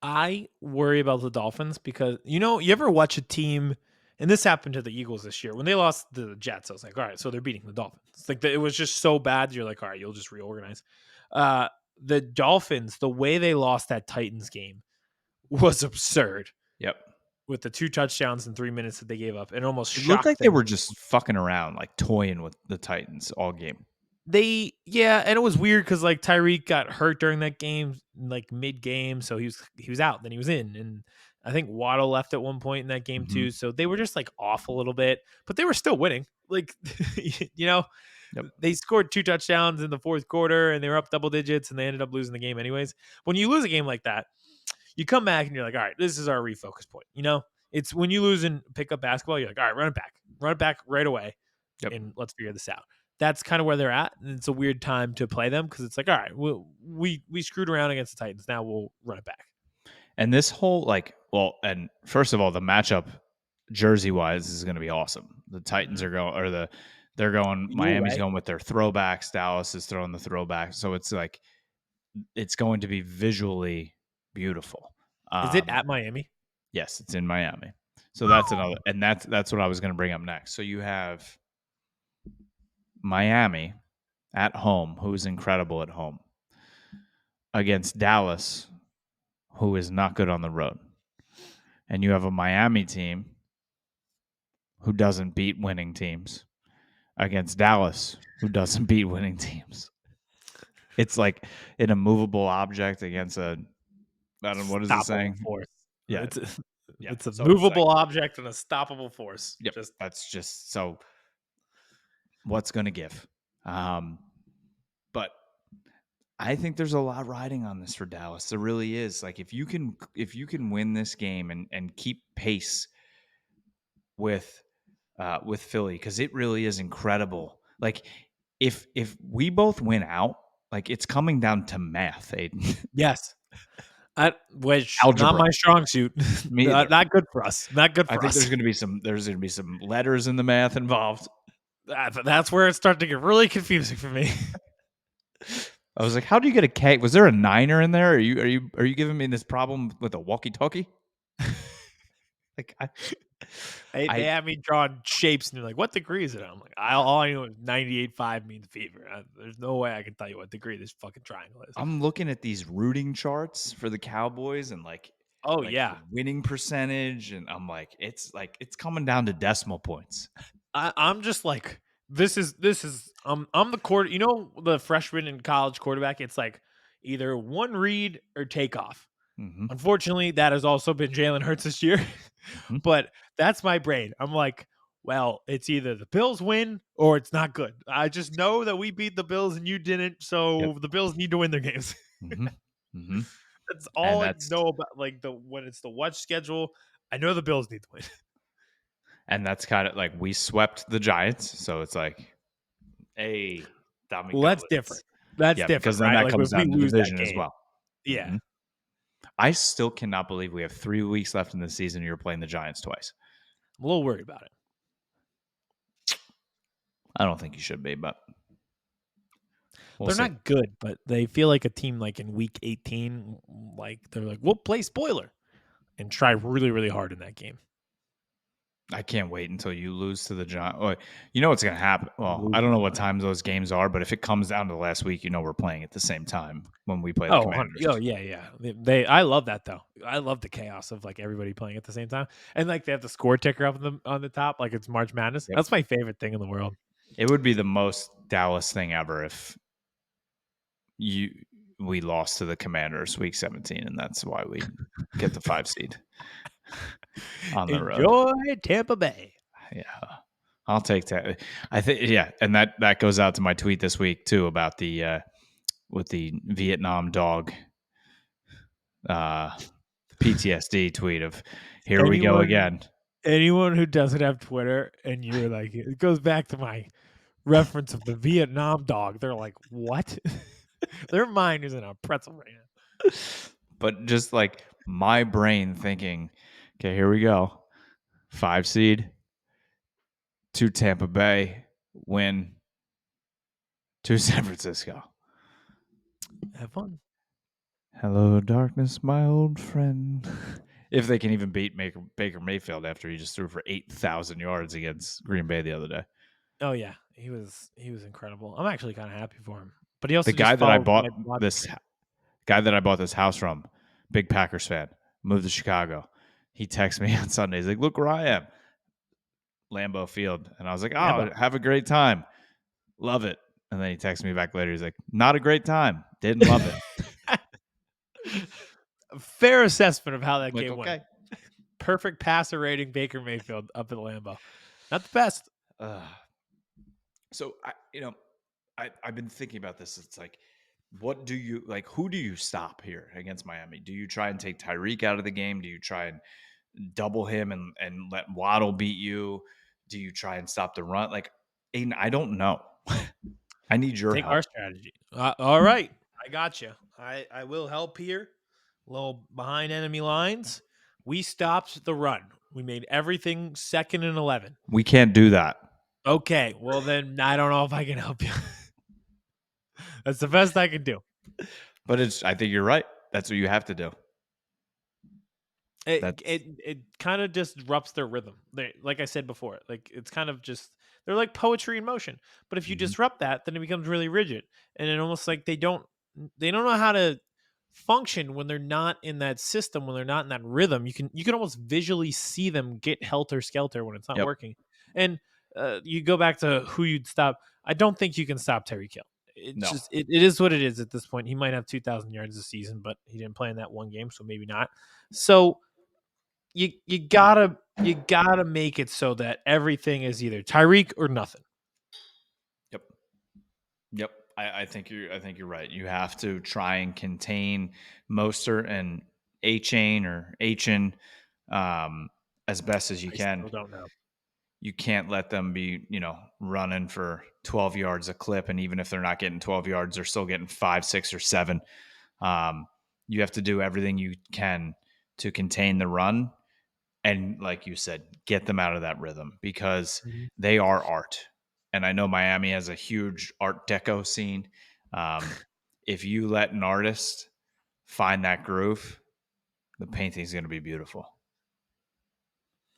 I worry about the Dolphins because you ever watch a team, and this happened to the Eagles this year when they lost the Jets. I was like, all right, so they're beating the Dolphins. Like it was just so bad. You're like, all right, you'll just reorganize. Uh, the Dolphins, the way they lost that Titans game was absurd Yep. with the 2 touchdowns in 3 minutes that they gave up, and almost It looked like shocked they them. were just fucking around, like toying with the Titans all game. Yeah, and it was weird because like Tyreek got hurt during that game, like mid game, so he was out, then he was in, and I think Waddle left at one point in that game Mhm. too. So they were just like off a little bit, but they were still winning. Like you know, Yep. they scored 2 touchdowns in the fourth quarter, and they were up double digits, and they ended up losing the game anyways. When you lose a game like that, you come back and you're like, all right, this is our refocus point. It's when you lose and pick up basketball, you're like, all right, run it back right away, Yep. and let's figure this out. That's kind of where they're at, and it's a weird time to play them because it's like, all right, we screwed around against the Titans, now we'll run it back. And this whole and first of all, the matchup jersey wise is going to be awesome. The Titans Mhm. are going, they're going. You're Miami's right. going with their throwbacks. Dallas is throwing the throwbacks. So it's like it's going to be visually beautiful. Is it Um, at Miami? yes, it's in Miami. So that's another, and that's what I was going to bring up next. So you have Miami at home, who is incredible at home, against Dallas, who is not good on the road. And you have a Miami team who doesn't beat winning teams against Dallas, who doesn't beat winning teams. It's like an immovable object against I don't know, what is the Stoppable saying? force. Yeah, It's a, yeah. it's a So it's like, movable object and a stoppable force. yep, Just that's just so what's going to give. Um, but I think there's a lot riding on this for Dallas. There really is. Like if you can win this game and keep pace with Philly, because it really is incredible. Like if we both win out, like it's coming down to math, Aiden. yes, which not Algebra. my strong suit. Me not, either. not good for us. Not good I for think us. there's gonna be some letters in the math involved. That's where it started to get really confusing for me. I was like, how do you get a K? Was there a niner in there? Are you giving me this problem with a walkie-talkie? Like They I had me drawing shapes, and they're like, "What degree is it?" I'm like, "All I know is 98.5 means fever. There's no way I can tell you what degree this fucking triangle is." I'm looking at these rooting charts for the Cowboys and Oh like the yeah, winning percentage, and I'm like it's coming down to decimal points. I'm just like, this is I'm the quarter. The freshman in college quarterback. It's like either one read or take off. Mhm. Unfortunately, that has also been Jalen Hurts this year, Mhm. but that's my brain. I'm like, well, it's either the Bills win or it's not good. I just know that we beat the Bills and you didn't, Yep. so the Bills need to win their games. Mhm. Mhm. That's And all I that's know about like the when it's the watch schedule. I know the Bills need to win. and that's kind of like we swept the Giants, so it's like, hey, Dominic Well, that's different. Doublets. That's Yeah, different, because then right? that Like comes if we down to lose that division as game, well. yeah. Mhm. I still cannot believe we have 3 weeks left in the season. You're playing the Giants twice. I'm a little worried about it. I don't think you should be, but we'll They're see. not good, but they feel like a team like in week 18, like they're like, we'll play spoiler and try really, really hard in that game. I can't wait until you lose to the Giants. Oh, you know what's going to happen? Well, I Lose don't to know the what Giants. times those games are, but if it comes down to the last week, you know we're playing at the same time when we play the Oh, Commanders. oh yeah, yeah. I love that though. I love the chaos of like everybody playing at the same time, and like they have the score ticker up on the top, like it's March Madness. Yep. That's my favorite thing in the world. It would be the most Dallas thing ever if you we lost to the Commanders week 17, and that's why we get the 5 seed on the road. Enjoy Tampa Bay. Yeah. I'll take that. I think yeah, and that goes out to my tweet this week too about the with the Vietnam dog uh PTSD tweet of here we go Anyone, again. anyone who doesn't have Twitter, and you were like, it goes back to my reference of the Vietnam dog. They're like, what? Their mind is in a pretzel right now. But just like my brain thinking, okay, here we go. 5 seed to Tampa Bay, win to San Francisco. Have fun. Hello, darkness, my old friend. If they can even beat Baker Mayfield after he just threw for 8,000 yards against Green Bay the other day. Oh yeah, he was incredible. I'm actually kind of happy for him, but he The also guy just that I followed bought my logic. this guy that I bought this house from, big Packers fan, moved to Chicago. He texts me on Sunday. He's like, "Look where I am, Lambeau Field," and I was like, "Oh, Lambo. have a great time, love it." And then he texts me back later. He's like, "Not a great time, didn't love it." Fair assessment of how I'm that like, game went. okay. Perfect passer rating Baker Mayfield up at Lambeau. Not the best. Uh, so I've been thinking about this. It's like, what do you like? Who do you stop here against Miami? Do you try and take Tyreek out of the game? Do you try and double him and let Waddle beat you? Do you try and stop the run? Like, Aiden, I don't know. I need your Take our help. strategy. All right, I got you. I will help here. A little behind enemy lines. We stopped the run. We made everything 2nd and 11. We can't do that. Okay, well then I don't know if I can help you. That's the best I can do. But I think you're right. That's what you have to do. It That's it it kind of disrupts their rhythm. Like I said before, like it's kind of just they're like poetry in motion. But if you mhm. disrupt that, then it becomes really rigid, and it almost like they don't know how to function when they're not in that system, when they're not in that rhythm. You can almost visually see them get helter skelter when it's not Yep. working. And you go back to who you'd stop. I don't think you can stop Terry Kill. It's No. just it is what it is at this point. He might have 2,000 yards this season, but he didn't play in that one game, so maybe not. So you gotta make it so that everything is either Tyreek or nothing. Yep. Yep. I think you're right. You have to try and contain Mostert and A Chain or Achin as best as you I can. still don't know. You can't let them be, running for 12 yards a clip. And even if they're not getting 12 yards, they're still getting 5, 6, or 7. Um, you have to do everything you can to contain the run. And like you said, get them out of that rhythm because Mhm. they are art. And I know Miami has a huge art deco scene. Um, if you let an artist find that groove, the painting is going to be beautiful.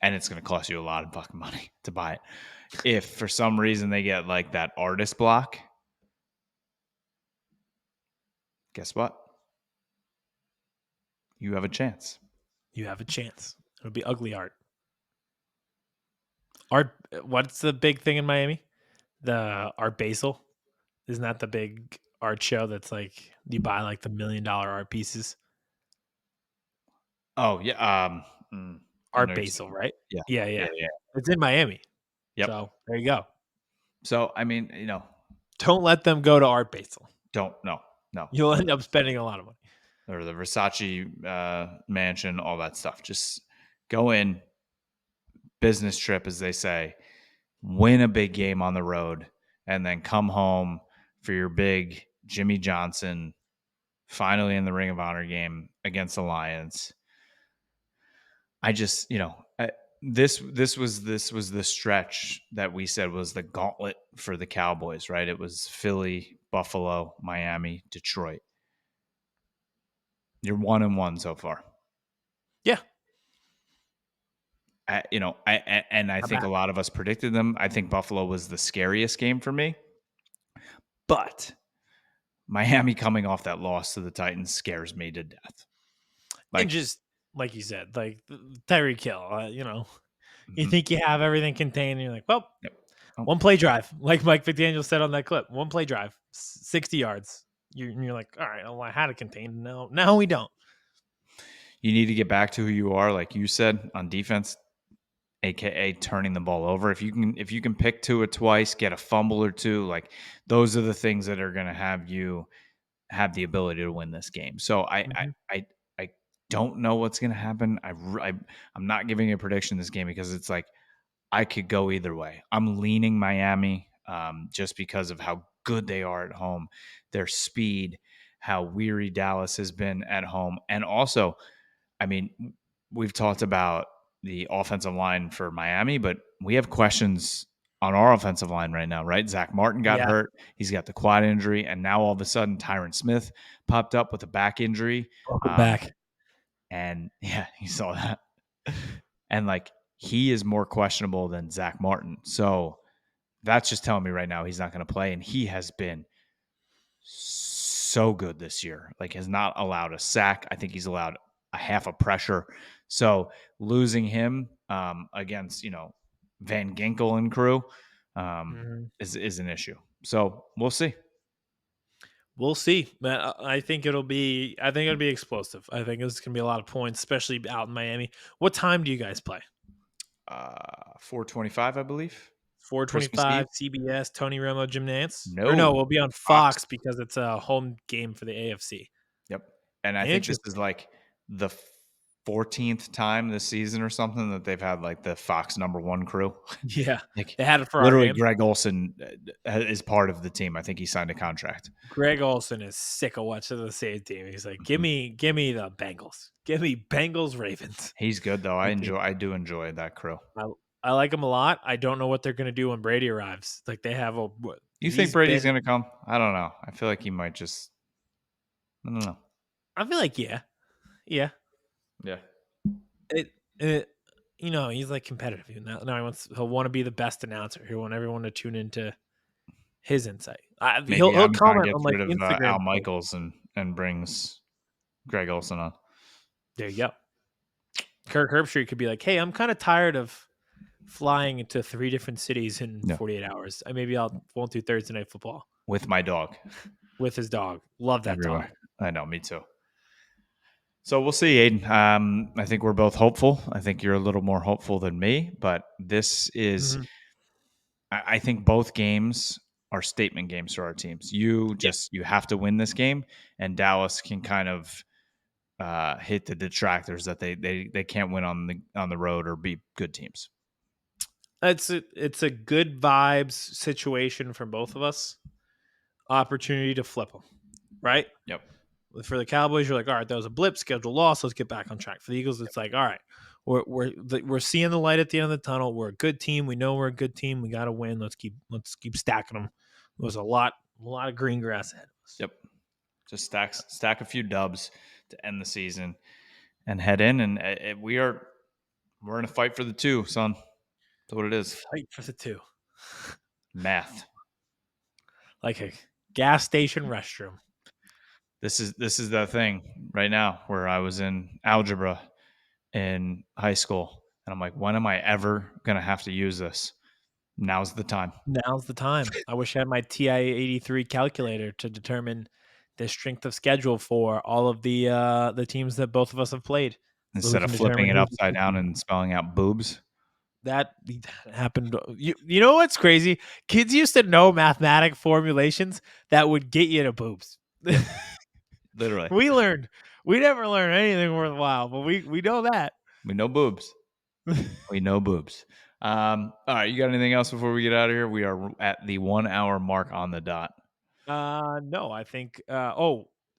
And it's going to cost you a lot of fucking money to buy it. If for some reason they get like that artist block, guess what? You have a chance. You have a chance. It'll be ugly art. Art. What's the big thing in Miami? The Art Basel. Isn't that the big art show that's like you buy like the $1 million art pieces? Oh, yeah, I know Art you're saying. Basel, right? Yeah. Yeah, Yeah, yeah. yeah. It's in Miami. Yep. So, there you go. So, I mean, Don't let them go to Art Basel. don't no, no, You'll no, end up spending a lot of money. or the Versace, mansion, all that stuff. Just go in, business trip, as they say, win a big game on the road, and then come home for your big Jimmy Johnson, finally in the Ring of Honor game against the Lions. I just, this was the stretch that we said was the gauntlet for the Cowboys, right? It was Philly, Buffalo, Miami, Detroit. You're 1-1 so far. Yeah, And I not think bad. a lot of us predicted them. I think Buffalo was the scariest game for me, but Miami coming off that loss to the Titans scares me to death. And Like, just like you said, like Tyreek Hill, you mhm, think you have everything contained, and you're like, well, yep. Oh, one play drive, like Mike McDaniel said on that clip, one play drive, 60 yards. You're like, all right, well, I had it contained. No, now we don't. you need to get back to who you are, like you said, on defense, aka turning the ball over. If you can pick to it twice, get a fumble or two, like those are the things that are going to have you have the ability to win this game. So Mhm. I don't know what's going to happen. I'm not giving a prediction this game because it's like I could go either way. I'm leaning Miami, just because of how good they are at home, their speed, how weary Dallas has been at home, and also, I mean, we've talked about the offensive line for Miami, but we have questions on our offensive line right now, right? Zach Martin got Yeah, hurt. He's got the quad injury. And now all of a sudden, Tyron Smith popped up with a back injury. welcome Um, back. and yeah, you saw that. And like, he is more questionable than Zach Martin. So that's just telling me right now he's not going to play. And he has been so good this year. Like, has not allowed a sack. I think he's allowed a half a pressure. So losing him, against Van Ginkel and crew, Mhm. is an issue. So we'll see. We'll see. But I think it'll be. I think it'll be explosive. I think it's gonna be a lot of points, especially out in Miami. What time do you guys play? 4:25, I believe. Christmas Eve. 4:25 CBS Tony Romo Jim Nance, or no? No, We'll be on Fox. Fox because it's a home game for the AFC. Yep. And I think this is Interesting. like the 14th time this season or something that they've had like the Fox number one crew. Yeah, Like, they had it for our literally, game. Greg Olson is part of the team. I think he signed a contract. Greg Olson is sick of watching the same team. He's like, Mhm. give me the Bengals. Give me Bengals Ravens. He's good though. Like he, I do enjoy that crew. I, I like him a lot. I don't know what they're gonna do when Brady arrives. Like they have a what You think he's Brady's been. gonna come? I don't know. I feel like he might just. I don't know. I feel like yeah. Yeah. It he's like competitive. Now he'll want to be the best announcer. He'll want everyone to tune into his insight. Maybe He'll Amazon comment on gets like rid of Al Instagram posts. Michaels and brings Greg Olson on. There you go. Kirk Herbstreit could be like, "Hey, I'm kind of tired of flying into 3 different cities in Yeah, 48 hours. Maybe I'll won't do Thursday night football with my dog with his dog. Love that dog." everywhere. I know. Me too. So we'll see, Aiden. I think we're both hopeful. I think you're a little more hopeful than me, but this is. Mhm. I think both games are statement games for our teams. Yeah. You have to win this game, and Dallas can kind of, hit the detractors that they can't win on the road or beat good teams. It's a good vibes situation for both of us. Opportunity to flip them, right? Yep. For the Cowboys, you're like, all right, that was a blip, schedule loss. Let's get back on track. For the Eagles, it's like, all right, we're seeing the light at the end of the tunnel. We're a good team. We know we're a good team. We got to win. Let's keep stacking them. It was a lot of green grass ahead of us. Yep. Just stack a few dubs to end the season and head in, and we're in a fight for the two, son. That's what it is. Fight for the two, Math. like a gas station restroom. This is the thing right now where I was in algebra in high school, and I'm like, when am I ever gonna have to use this? Now's the time. Now's the time. I wish I had my TI-83 calculator to determine the strength of schedule for all of the teams that both of us have played. Instead of flipping it upside down and spelling out boobs. That happened. You know what's crazy? Kids used to know mathematic formulations that would get you to boobs. Yep. Literally. We never learned anything worthwhile, but we know that. We know boobs. We know boobs. All right, you got anything else before we get out of here? We are at the 1 hour mark on the dot. No, I think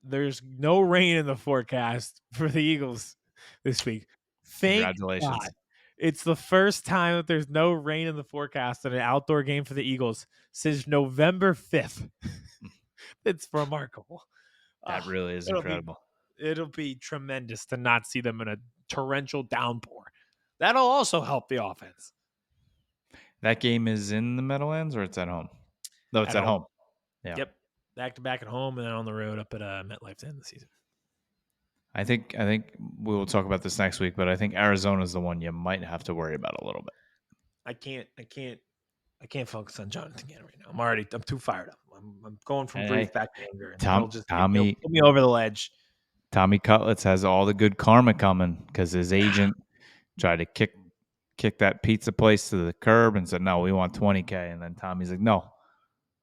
there's no rain in the forecast for the Eagles this week. Thank Congratulations. God. It's the first time that there's no rain in the forecast in an outdoor game for the Eagles since November 5th. It's remarkable. That really is incredible. It'll be tremendous to not see them in a torrential downpour. That'll also help the offense. That game is in the Meadowlands or it's at home? No, it's at home. Yeah. Yep. Back to back at home and then on the road up at MetLife to end the season. I think we will talk about this next week, but I think Arizona is the one you might have to worry about a little bit. I can't focus on Jonathan again right now. I'm too fired up. I'm going from grief back to anger. And Tommy put me over the ledge. Tommy Cutlets has all the good karma coming because his agent tried to kick that pizza place to the curb and said, "No, we want $20K." And then Tommy's like, "No,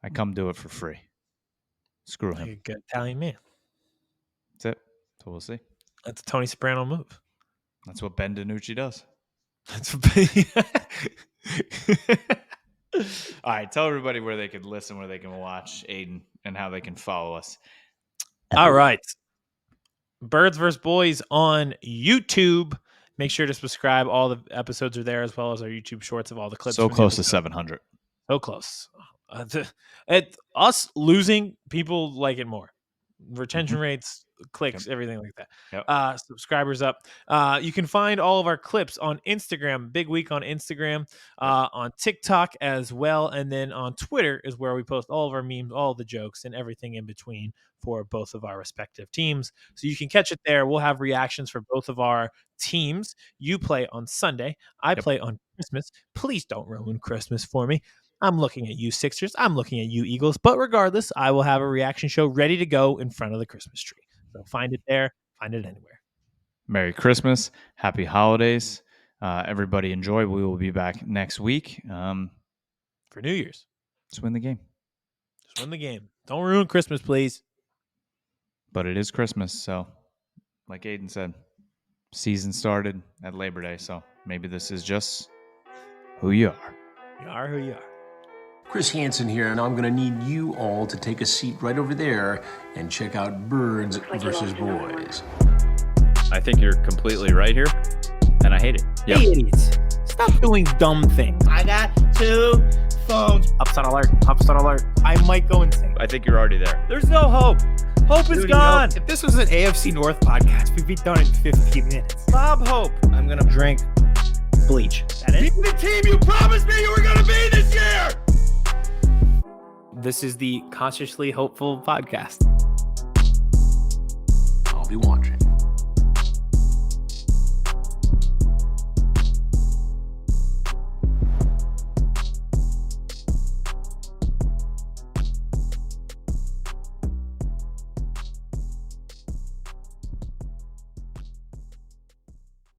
I come do it for free." Screw him. You're a good Italian man. That's it. So we'll see. That's a Tony Soprano move. That's what Ben DiNucci does. All right, tell everybody where they can listen, where they can watch Aidan, and how they can follow us. All right. Birds vs. Boys on YouTube. Make sure to subscribe. All the episodes are there, as well as our YouTube shorts of all the clips. So close to 700. So close. Us losing, people like it more. Retention rates, clicks, everything like that. Yep. Subscribers up. You can find all of our clips on Instagram. Big week on Instagram, on TikTok as well, and then on Twitter is where we post all of our memes, all the jokes, and everything in between for both of our respective teams. So you can catch it there. We'll have reactions for both of our teams. You play on Sunday. I play on Christmas. Please don't ruin Christmas for me. I'm looking at you, Sixers. I'm looking at you, Eagles. But regardless, I will have a reaction show ready to go in front of the Christmas tree. So find it there. Find it anywhere. Merry Christmas. Happy holidays. Everybody enjoy. We will be back next week. For New Year's. Just win the game. Just win the game. Don't ruin Christmas, please. But it is Christmas. So, like Aidan said, season started at Labor Day. So maybe this is just who you are. You are who you are. Chris Hansen here, and I'm going to need you all to take a seat right over there and check out Birds vs. Boys. I think you're completely right here, and I hate it. Yep. Hey, idiots. Stop doing dumb things. I got 2 phones. Upset alert. Upset alert. I might go insane. I think you're already there. There's no hope. Hope is gone. If this was an AFC North podcast, we'd be done in 15 minutes. Bob Hope. I'm going to drink bleach. That is? Be the team you promised me you were going to be this year! This is the Consciously Hopeful podcast. I'll be watching.